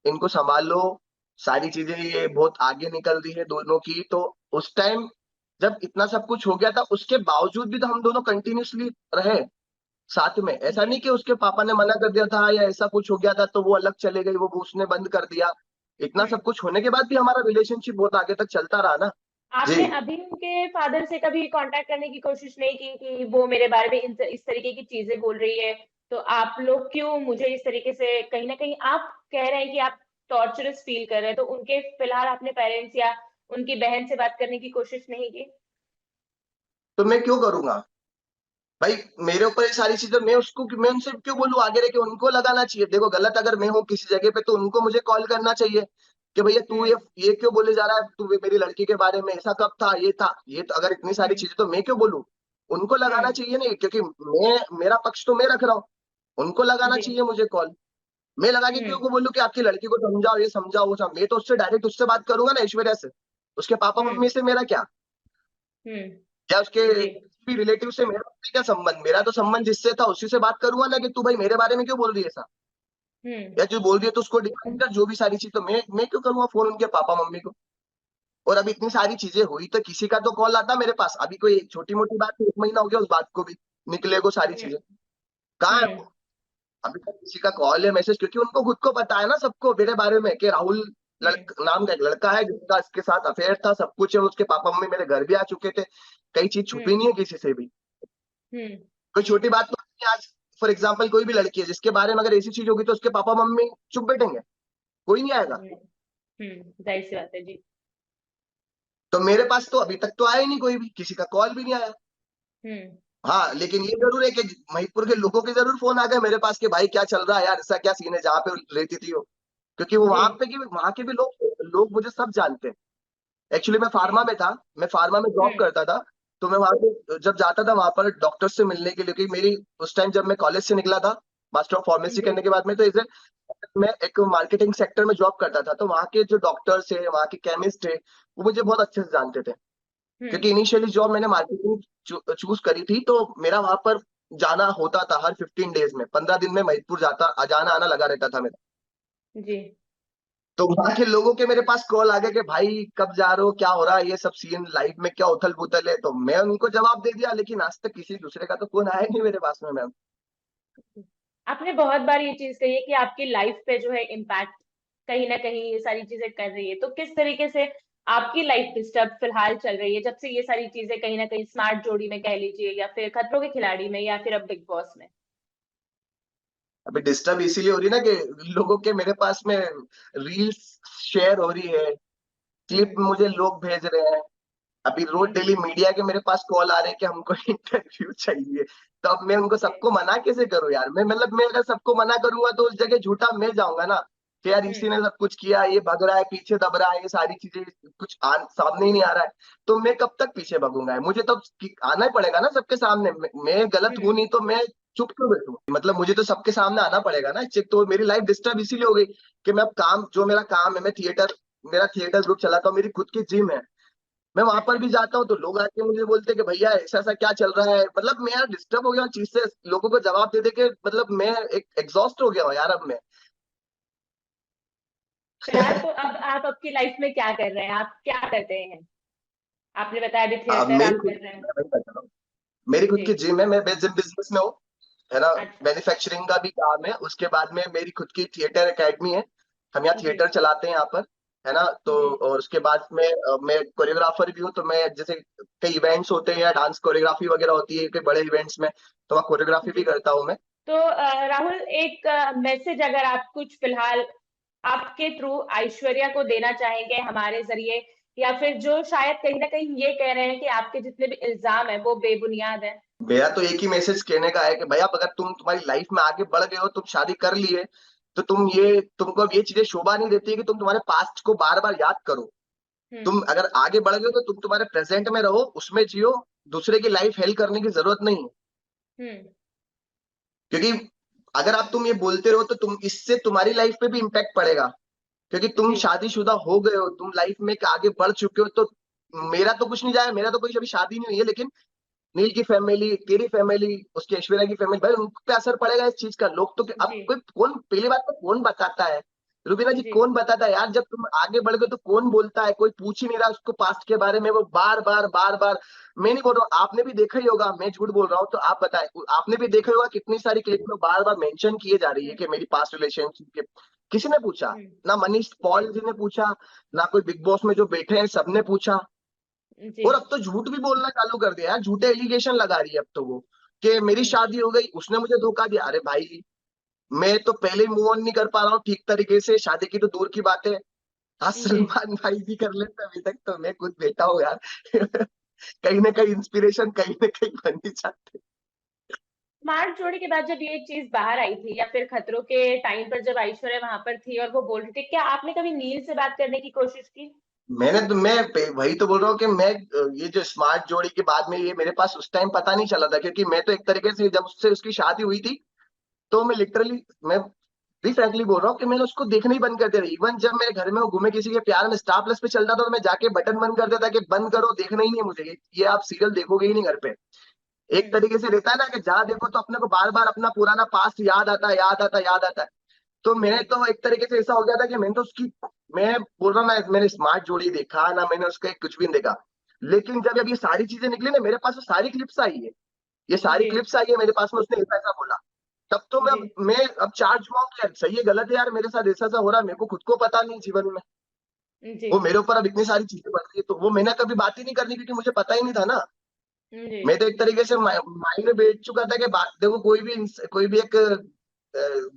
Speaker 1: इनको संभाल लो, सारी चीजें ये बहुत आगे निकल रही है दोनों की। तो उस टाइम जब इतना सब कुछ हो गया था उसके बावजूद भी तो हम दोनों कंटिन्यूअसली रहे साथ में, ऐसा
Speaker 2: जी।
Speaker 1: नहीं कि उसके पापा ने मना कर दिया था या ऐसा कुछ हो गया था तो वो अलग चले गई, वो उसने बंद कर दिया। इतना
Speaker 2: हम्म।
Speaker 1: सब कुछ होने के बाद भी हमारा रिलेशनशिप बहुत आगे तक चलता रहा ना। जी।
Speaker 2: आपने अभी उनके फादर से कभी कांटेक्ट करने की कोशिश नहीं की कि वो मेरे बारे में इस तरीके की चीजें बोल रही है, तो आप लोग क्यों मुझे इस तरीके से, कहीं ना कहीं आप कह रहे हैं कि आप टॉर्चरस फील कर रहे हैं, तो उनके फिलहाल अपने पेरेंट्स या उनकी बहन से बात करने की कोशिश नहीं की?
Speaker 1: तो मैं क्यों करूंगा भाई, मेरे ऊपर ये सारी चीजें, मैं उनसे क्यों बोलूं आगे रह के, उनको लगाना चाहिए। देखो गलत अगर मैं हूँ किसी जगह पे तो उनको मुझे कॉल करना चाहिए कि भैया तू
Speaker 2: हम्म।
Speaker 1: ये क्यों बोले जा रहा है, तू मेरी लड़की के बारे में ऐसा कब था, ये था ये, तो अगर इतनी सारी
Speaker 2: हम्म।
Speaker 1: चीजें तो मैं क्यों बोलूं, उनको लगाना
Speaker 2: हम्म।
Speaker 1: चाहिए नहीं, क्योंकि मैं मेरा पक्ष तो मैं रख रहा हूँ, उनको लगाना
Speaker 2: जी।
Speaker 1: चाहिए मुझे कॉल। मैं लगा के क्यों
Speaker 2: हम्म।
Speaker 1: को बोलूं कि आपकी लड़की को समझाओ, ये समझाओ वो समझाओ, मैं तो उससे डायरेक्ट उससे बात करूंगा ना, ऐश्वर्या से। उसके पापा
Speaker 2: हम्म
Speaker 1: मम्मी से मेरा क्या, या उसके
Speaker 2: जी
Speaker 1: भी रिलेटिव से मेरा क्या संबंध, मेरा तो संबंध जिससे था उसी से बात करूंगा ना, कि तू भाई मेरे बारे में क्यों बोल रही है ऐसा,
Speaker 2: हम्म
Speaker 1: या जो बोल रही है तो उसको डिफाइन कर, जो भी सारी चीज, तो मैं क्यों करूंगा फोन उनके पापा मम्मी को। और अभी इतनी सारी चीजें हुई तो किसी का तो कॉल आता मेरे पास, अभी कोई छोटी मोटी बात नहीं, 1 महीना हो गया उस बात को भी, निकले को सारी
Speaker 2: हम्म
Speaker 1: चीजें, कहाँ है
Speaker 2: हम्म
Speaker 1: वो? अभी तक किसी का कॉल या मैसेज, क्योंकि उनको खुद को पता है ना सबको मेरे बारे में कि राहुल
Speaker 2: हम्म
Speaker 1: नाम का एक लड़का है जिसका इसके साथ अफेयर था, सब कुछ है, उसके पापा मम्मी मेरे घर भी आ चुके थे, कई चीज छुपी
Speaker 2: हम्म
Speaker 1: नहीं है किसी से भी,
Speaker 2: हम्म
Speaker 1: कोई छोटी बात तो नहीं है। आज फॉर एग्जाम्पल कोई भी लड़की है जिसके बारे में अगर ऐसी चीज होगी तो उसके पापा मम्मी चुप बैठेंगे, कोई नहीं आएगा।
Speaker 2: जाहिर सी बात है जी।
Speaker 1: तो मेरे पास तो अभी तक तो आया ही नहीं, कोई भी किसी का कॉल भी नहीं आया।
Speaker 2: हम्म
Speaker 1: हाँ लेकिन ये जरूर है कि महिपुर के लोगों के जरूर फोन आ गए मेरे पास कि भाई क्या चल रहा है यार, ऐसा क्या सीन है जहाँ पे रहती थी वो, क्योंकि वो
Speaker 2: जी
Speaker 1: वहां के भी लोग लोग मुझे सब जानते हैं। एक्चुअली मैं फार्मा में था, मैं फार्मा में जॉब
Speaker 2: हम्म
Speaker 1: करता था, तो मैं वहां पे जब जाता था वहां पर डॉक्टर से मिलने के लिए, क्योंकि मेरी उस टाइम जब मैं कॉलेज से निकला था मास्टर ऑफ फार्मेसी
Speaker 2: जी
Speaker 1: करने के बाद में, तो इसे मैं एक मार्केटिंग सेक्टर में जॉब करता था, तो वहाँ के जो डॉक्टर्स है, वहाँ के केमिस्ट है, वो मुझे बहुत अच्छे से जानते थे, क्योंकि
Speaker 2: हम्म
Speaker 1: इनिशियली जॉब मैंने मार्केटिंग चूज करी थी, तो मेरा वहां पर जाना होता था हर 15 डेज में, 15 दिन में महिदपुर जाता, जाना आना लगा रहता था मेरा।
Speaker 2: जी
Speaker 1: तो वहां के लोगों के मेरे पास कॉल आ गया कि भाई कब जा रहे हो, क्या हो रहा है, ये सब सीन लाइफ में क्या उथल पुथल है, तो मैं उनको जवाब दे दिया, लेकिन आज तक किसी दूसरे का तो फोन आया नहीं मेरे पास में मैम।
Speaker 2: आपने बहुत बार ये चीज कही है कि आपकी लाइफ पे जो है इम्पैक्ट कहीं ना कहीं ये सारी चीजें कर रही है, तो किस तरीके से आपकी लाइफ डिस्टर्ब फिलहाल चल रही है जब से ये सारी चीजें कहीं ना कहीं स्मार्ट जोड़ी में कह लीजिए, या फिर खतरों के खिलाड़ी में, या फिर अब बिग बॉस में?
Speaker 1: अभी डिस्टर्ब इसीलिए हो रही है ना कि लोगों के मेरे पास में रील्स शेयर हो रही है, क्लिप
Speaker 2: हम्म
Speaker 1: मुझे लोग भेज रहे हैं, अभी रोज
Speaker 2: हम्म
Speaker 1: डेली मीडिया के मेरे पास कॉल आ रहे हैं कि हमको इंटरव्यू चाहिए, तो अब मैं उनको
Speaker 2: जी
Speaker 1: सबको मना कैसे करूं यार, मैं मतलब मैं अगर सबको मना करूंगा तो उस जगह झूठा मैं जाऊंगा ना, कि यार इसी
Speaker 2: हम्म
Speaker 1: ने सब कुछ किया, ये भग रहा है पीछे दब रहा है, ये सारी चीजें कुछ सामने ही नहीं आ रहा है, तो मैं कब तक पीछे भगूंगा, मुझे तो आना ही पड़ेगा ना सबके सामने, मैं गलत हूं
Speaker 2: हम्म
Speaker 1: नहीं तो मैं चुप क्यों बैठूं, मतलब मुझे तो सबके सामने आना पड़ेगा ना, चेक तो मेरी लाइफ डिस्टर्ब इसीलिए हो गई कि मैं अब काम, जो मेरा काम है, मैं थिएटर, मेरा थिएटर ग्रुप चलाता हूँ, मेरी खुद की जिम है, मैं वहां पर
Speaker 2: अच्छा
Speaker 1: भी जाता हूँ तो लोग आके मुझे बोलते हैं कि भैया ऐसा ऐसा क्या चल रहा है, मतलब मैं यार डिस्टर्ब हो गया हूँ चीज से, लोगों को जवाब दे दे के, मतलब मैं एक एग्जॉस्ट हो गया हूँ यार अब मैं।
Speaker 2: फिलहाल तो अब आप आपकी लाइफ में क्या कर रहे हैं, आप क्या करते हैं? आपने बताया अभी
Speaker 1: अब
Speaker 2: थिएटर
Speaker 1: मेरी
Speaker 2: आप
Speaker 1: खुद
Speaker 2: कर रहे हैं।
Speaker 1: मैं वही बता रहा हूँ, मेरी खुद
Speaker 2: जी
Speaker 1: की जिम है, मैं जिम बिजनेस में हूँ, है ना,
Speaker 2: अच्छा
Speaker 1: मैन्युफैक्चरिंग का भी काम है, उसके बाद में मेरी खुद की थिएटर एकेडमी है, हम यहाँ
Speaker 2: जी
Speaker 1: थिएटर चलाते हैं यहाँ पर, है ना, तो
Speaker 2: जी
Speaker 1: और उसके बाद में मैं कोरियोग्राफर भी हूँ, तो मैं जैसे कई इवेंट्स होते हैं या डांस कोरियोग्राफी वगैरह होती है कई बड़े इवेंट्स में, तो वहाँ कोरियोग्राफी भी
Speaker 2: जी
Speaker 1: करता हूँ मैं।
Speaker 2: तो राहुल, एक मैसेज अगर आप कुछ फिलहाल आपके थ्रू ऐश्वर्या को देना चाहेंगे हमारे जरिए, या फिर जो शायद कहीं ना कहीं ये कह रहे हैं कि आपके जितने भी इल्जाम है वो बेबुनियाद है?
Speaker 1: मेरा तो एक ही मैसेज कहने का है कि भैया अगर तुम्हारी लाइफ में आगे बढ़ गए हो, तुम शादी कर लिए, तो तुमको अब ये चीजें शोभा नहीं देती है कि तुम तुम्हारे पास्ट को बार बार याद करो,
Speaker 2: हम्म
Speaker 1: तुम अगर आगे बढ़ गए हो तो तुम तुम्हारे प्रेजेंट में रहो, उसमें जियो, दूसरे की लाइफ हेल करने की जरूरत नहीं है,
Speaker 2: हम्म
Speaker 1: क्योंकि अगर तुम ये बोलते रहो तो तुम इससे तुम्हारी लाइफ पे भी इम्पैक्ट पड़ेगा, क्योंकि तुम
Speaker 2: जी
Speaker 1: शादीशुदा हो गए हो, तुम लाइफ में एक आगे बढ़ चुके हो, तो मेरा तो कुछ नहीं जाए, मेरा तो कोई अभी शादी नहीं हुई है, लेकिन नील की फैमिली, तेरी फैमिली, उसकी ऐश्वर्या की फैमिली, भाई उन पे असर पड़ेगा इस चीज का, लोग तो अब
Speaker 2: जी
Speaker 1: कोई कौन, पहली बात तो कौन बताता है, रुबीना जी
Speaker 2: जी
Speaker 1: कौन बताता है यार, जब तुम आगे बढ़ गए तो कौन बोलता है, कोई पूछ ही नहीं रहा उसको पास्ट के बारे में, वो बार बार बार बार, मैं नहीं बोल रहा हूँ, आपने भी देखा ही होगा, मैं झूठ बोल रहा हूँ तो आप बताएं, आपने भी देखा ही होगा कितनी सारी क्लिप में बार बार मेंशन किए जा रही है
Speaker 2: हम्म
Speaker 1: कि मेरी पास्ट रिलेशनशिप के, किसी ने पूछा
Speaker 2: हम्म
Speaker 1: ना, मनीष पॉल जी ने पूछा ना, कोई बिग बॉस में जो बैठे हैं सबने पूछा,
Speaker 2: जी
Speaker 1: और अब तो झूठ भी बोलना चालू कर दिया यार, झूठे एलिगेशन लगा रही है अब तो वो, कि मेरी
Speaker 2: हम्म
Speaker 1: शादी हो गई, उसने मुझे धोखा दिया, अरे भाई मैं तो पहले ही मूव ऑन नहीं कर पा रहा हूँ ठीक तरीके से, शादी की तो दूर की बात है, हाँ
Speaker 2: जी
Speaker 1: सलमान भाई भी कर लेते अभी तक, तो मैं खुद बैठा हूँ यार कहीं ना कहीं इंस्पिरेशन कहीं ना कहीं बन ही जाते।
Speaker 2: स्मार्ट जोड़ी के बाद जब ये चीज बाहर आई थी, या फिर खतरों के टाइम पर जब ऐश्वर्या वहां पर थी और वो बोल रही थी, क्या आपने कभी नील से बात करने की कोशिश की?
Speaker 1: वही तो बोल रहा हूँ कि मैं ये जो स्मार्ट जोड़ी के बाद में ये मेरे पास उस टाइम पता नहीं चला था, क्योंकि मैं तो एक तरीके से जब उससे उसकी शादी हुई थी, तो मैं लिटरली मैं भी फ्रैंकली बोल रहा हूँ कि मैंने उसको देखना ही बंद कर दिया। इवन जब मेरे घर में वो घूमे किसी के प्यार में स्टार प्लस पे चलता था तो मैं जाके बटन बंद कर देता कि बंद करो, देखना ही नहीं है मुझे ये आप सीरियल देखोगे ही नहीं घर पे। एक
Speaker 2: हम्म।
Speaker 1: तरीके से रहता है ना कि जहाँ देखो तो अपने को बार बार अपना पुराना पास्ट याद आता है, याद आता है, याद आता है। तो मैंने
Speaker 2: जी
Speaker 1: तो एक तरीके से ऐसा हो गया था कि मैंने तो उसकी, मैं बोल रहा हूँ ना, मैंने स्मार्ट जोड़ी देखा ना, मैंने उसका कुछ भी नहीं देखा। लेकिन जब ये सारी चीजें निकली ना मेरे पास, वो सारी क्लिप्स आई है, ये सारी
Speaker 2: जी
Speaker 1: क्लिप्स आई है मेरे पास में, उसने ऐसा ऐसा बोला। तब तो मैं
Speaker 2: जी
Speaker 1: मैं अब चार्ज हुआ हूँ कि यार सही है गलत है, यार मेरे साथ ऐसा ऐसा हो रहा है, मेरे को खुद को पता नहीं जीवन में।
Speaker 2: जी
Speaker 1: वो मेरे ऊपर अब इतनी सारी चीजें बढ़ रही है तो वो मैंने कभी बात ही नहीं करनी क्योंकि मुझे पता ही नहीं था ना।
Speaker 2: जी
Speaker 1: मैं तो एक तरीके से माइंड में बैठ चुका था कि बात देखो, कोई भी एक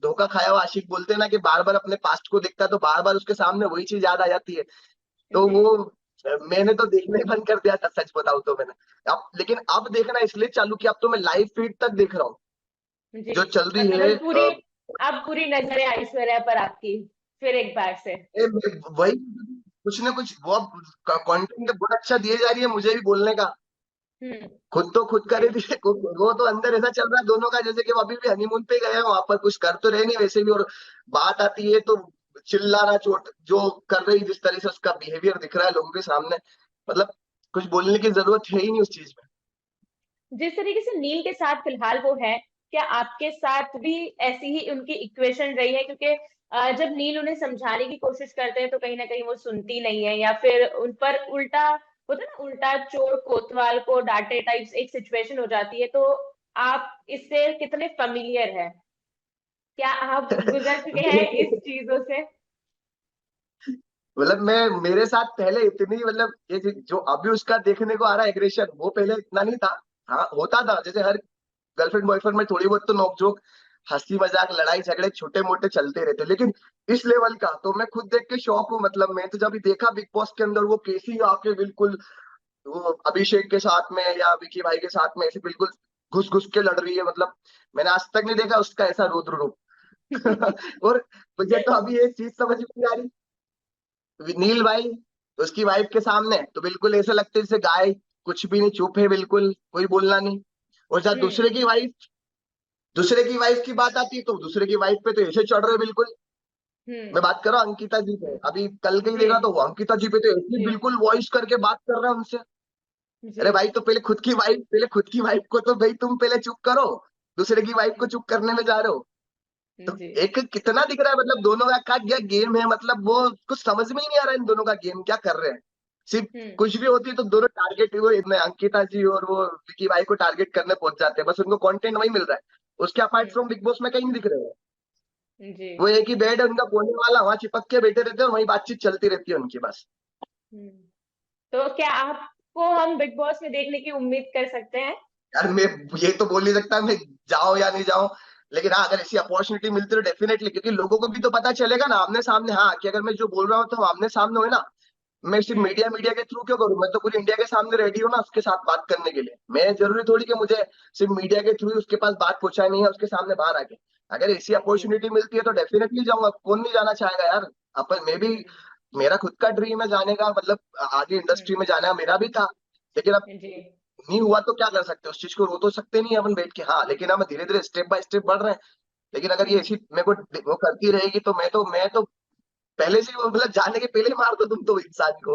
Speaker 1: धोखा खाया हुआ आशिक बोलते हैं ना कि बार बार अपने पास्ट को देखता है तो बार बार उसके सामने वही चीज याद आ जाती है। तो
Speaker 2: जी
Speaker 1: वो मैंने तो देखना ही बंद कर दिया था, सच बताऊं तो मैंने। अब लेकिन अब देखना इसलिए चालू किया, अब तो मैं लाइव फीड तक देख रहा हूँ
Speaker 2: जी।
Speaker 1: जो चल रही है।
Speaker 2: मतलब पूरी, अब पूरी नजर है ऐश्वर्या पर आपकी फिर एक बार से।
Speaker 1: वही कुछ ना कुछ वो कंटेंट बहुत अच्छा दिए जा रही है मुझे भी बोलने का।
Speaker 2: हम्म।
Speaker 1: खुद तो खुद करे
Speaker 2: चलिए।
Speaker 1: थे, वो तो अंदर ऐसा चल रहा है दोनों का जैसे कि वो अभी भी हनीमून पे गए हैं, वहां पर कुछ कर तो रहे नहीं वैसे भी। और बात आती है तो चिल्लाना, चोट जो कर रही, जिस तरह से उसका बिहेवियर दिख रहा है लोगों के सामने, मतलब कुछ बोलने की जरूरत है ही नहीं उस चीज में।
Speaker 2: जिस तरीके से नील के साथ फिलहाल वो है, क्या आपके साथ भी ऐसी ही उनकी इक्वेशन रही है? क्योंकि जब नील उन्हें समझाने की कोशिश करते हैं तो कहीं ना कहीं वो सुनती नहीं है, या फिर उन पर उल्टा होता है ना, उल्टा चोर कोतवाल को डांटे टाइप्स एक सिचुएशन हो जाती है। तो आप इससे कितने फेमिलियर है? क्या आप गुजर चुके हैं इस चीजों से?
Speaker 1: मतलब मैं, मेरे साथ पहले इतनी, मतलब ये जो अभी उसका देखने को आ रहा है एग्रेशन, वो पहले इतना नहीं था। हाँ होता था, जैसे हर गर्लफ्रेंड बॉयफ्रेंड में थोड़ी बहुत तो नोकझोंक, हंसी मजाक, लड़ाई झगड़े छोटे मोटे चलते रहते, लेकिन इस लेवल का तो मैं खुद देख के शॉक हूँ। मतलब मैं तो जब भी देखा बिग बॉस के अंदर, वो कैसी आके बिल्कुल वो अभिषेक के साथ में या विकी भाई के साथ में ऐसे बिल्कुल घुस घुस के लड़ रही है, मतलब मैंने आज तक नहीं देखा उसका ऐसा रौद्र रूप। और मुझे तो अभी एक चीज समझ में नहीं आ रही, नील भाई उसकी वाइफ के सामने तो बिल्कुल ऐसे लगते जैसे गाय, कुछ भी नहीं, चुप है बिल्कुल, कोई बोलना नहीं। और जब
Speaker 2: हम्म।
Speaker 1: दूसरे की वाइफ की बात आती है तो दूसरे की वाइफ पे तो ऐसे चढ़ रहे बिल्कुल।
Speaker 2: हम्म।
Speaker 1: मैं बात कर रहा हूँ अंकिता जी पे, अभी कल के ही देखा
Speaker 2: जी
Speaker 1: तो वो अंकिता जी पे तो ऐसे
Speaker 2: जी
Speaker 1: बिल्कुल वॉइस करके बात कर रहा है उनसे।
Speaker 2: जी
Speaker 1: अरे भाई तो पहले खुद की वाइफ को तो भाई तुम पहले चुप करो, दूसरे की वाइफ को चुप करने में जा रहे हो। तो
Speaker 2: जी।
Speaker 1: एक कितना दिख रहा है, मतलब दोनों का क्या गेम है, मतलब वो कुछ समझ में ही नहीं आ रहा है इन दोनों का गेम क्या कर रहे हैं। सिर्फ
Speaker 2: हम्म।
Speaker 1: कुछ भी होती है तो दोनों टारगेट, वो इनमें अंकिता जी और वो विकी भाई को टारगेट करने पहुंच जाते हैं, बस उनको कंटेंट वही मिल रहा है। उसके apart
Speaker 2: hmm.
Speaker 1: From big boss में कहीं नहीं दिख रहे हैं।
Speaker 2: जी।
Speaker 1: वो एक ही बेड है उनका कोने वाला, वहां चिपक के बैठे रहते हैं और वही बातचीत चलती रहती है उनकी बस।
Speaker 2: हम्म। तो क्या आपको हम बिग बॉस में देखने की उम्मीद कर सकते हैं?
Speaker 1: यार मैं ये तो बोल नहीं सकता मैं जाऊं या नहीं जाऊं, लेकिन हाँ अगर ऐसी अपॉर्चुनिटी मिलती है तो डेफिनेटली, क्योंकि लोगों को भी तो पता चलेगा ना आमने सामने, हाँ कि अगर मैं जो बोल रहा हूँ तो आमने सामने हो ना। मैं सिर्फ
Speaker 2: हम्म।
Speaker 1: मीडिया मीडिया के थ्रू क्यों करूँ, मैं तो पूरी इंडिया के सामने रेडी हूँ ना उसके साथ बात करने के लिए। मैं जरूरी थोड़ी कि मुझे सिर्फ मीडिया के थ्रू ही उसके पास बात पहुंचानी है, उसके सामने बाहर आके। अगर ऐसी
Speaker 2: जी।
Speaker 1: अपॉर्चुनिटी मिलती है तो डेफिनेटली जाऊंगा, कौन नहीं जाना चाहेगा यार। अपन मैं भी,
Speaker 2: हम्म।
Speaker 1: मेरा खुद का ड्रीम है जाने का, मतलब आगे इंडस्ट्री
Speaker 2: हम्म।
Speaker 1: में जाना मेरा भी था। लेकिन अब
Speaker 2: जी।
Speaker 1: नहीं हुआ तो क्या कर सकते हैं, उस चीज को रो तो सकते नहीं अपन बैठ के, हाँ लेकिन हम धीरे धीरे स्टेप बाय स्टेप बढ़ रहे हैं। लेकिन अगर ये
Speaker 2: हम्म।
Speaker 1: ऐसी मेरे को वो करती रहेगी तो मैं तो पहले से ही मतलब जाने के पहले ही मार दो तुम तो इंसान को।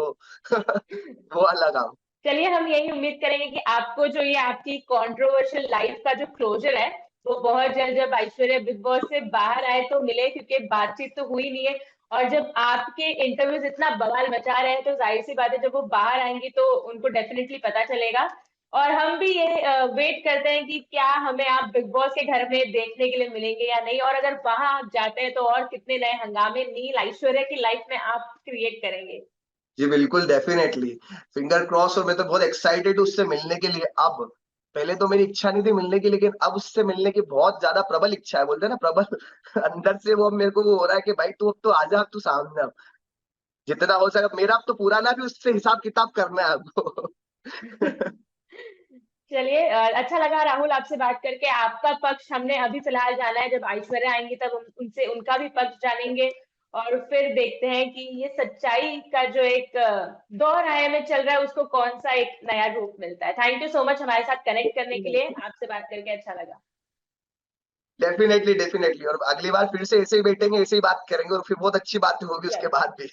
Speaker 1: वो अलग काम।
Speaker 2: चलिए, हम यही उम्मीद करेंगे कि आपको जो ये आपकी कंट्रोवर्शियल लाइफ का जो क्लोजर है, वो बहुत जल्द जब ऐश्वर्या बिग बॉस से बाहर आए तो मिले, क्योंकि बातचीत तो हुई नहीं है। और जब आपके इंटरव्यूज इतना बवाल मचा रहे हैं तो जाहिर सी बात है जब वो बाहर आएंगी तो उनको डेफिनेटली पता चलेगा। और हम भी ये वेट करते हैं कि क्या हमें आप बिग बॉस के घर में देखने के लिए मिलेंगे या नहीं, और अगर वहां आप जाते हैं तो और कितने नए हंगामे नील ऐश्वर्या की लाइफ में आप क्रिएट करेंगे।
Speaker 1: जी बिल्कुल डेफिनेटली, फिंगर क्रॉस। और मैं तो बहुत एक्साइटेड हूँ उससे मिलने के लिए अब। पहले तो मेरी इच्छा नहीं थी मिलने की, लेकिन अब उससे मिलने की बहुत ज्यादा प्रबल इच्छा है, बोलते हैं ना प्रबल। अंदर से वो अब मेरे को वो हो रहा है कि भाई तू अब तो आजा, अब तू सामने अब जितना हो सके। मेरा अब तो पुराना भी उससे हिसाब किताब करना है अब।
Speaker 2: चलिए, अच्छा लगा राहुल आपसे बात करके। आपका पक्ष हमने अभी फिलहाल जाना है, जब ऐश्वर्या आएंगी तब उनसे उनका भी पक्ष जानेंगे। और फिर देखते हैं कि ये सच्चाई का जो एक दौर आया में चल रहा है उसको कौन सा एक नया रूप मिलता है। थैंक यू सो मच हमारे साथ कनेक्ट करने के लिए। आपसे बात करके अच्छा लगा।
Speaker 1: डेफिनेटली डेफिनेटली, और अगली बार फिर से ऐसे ही बैठेंगे, ऐसे ही बात करेंगे, और फिर बहुत अच्छी बात होगी उसके बाद भी।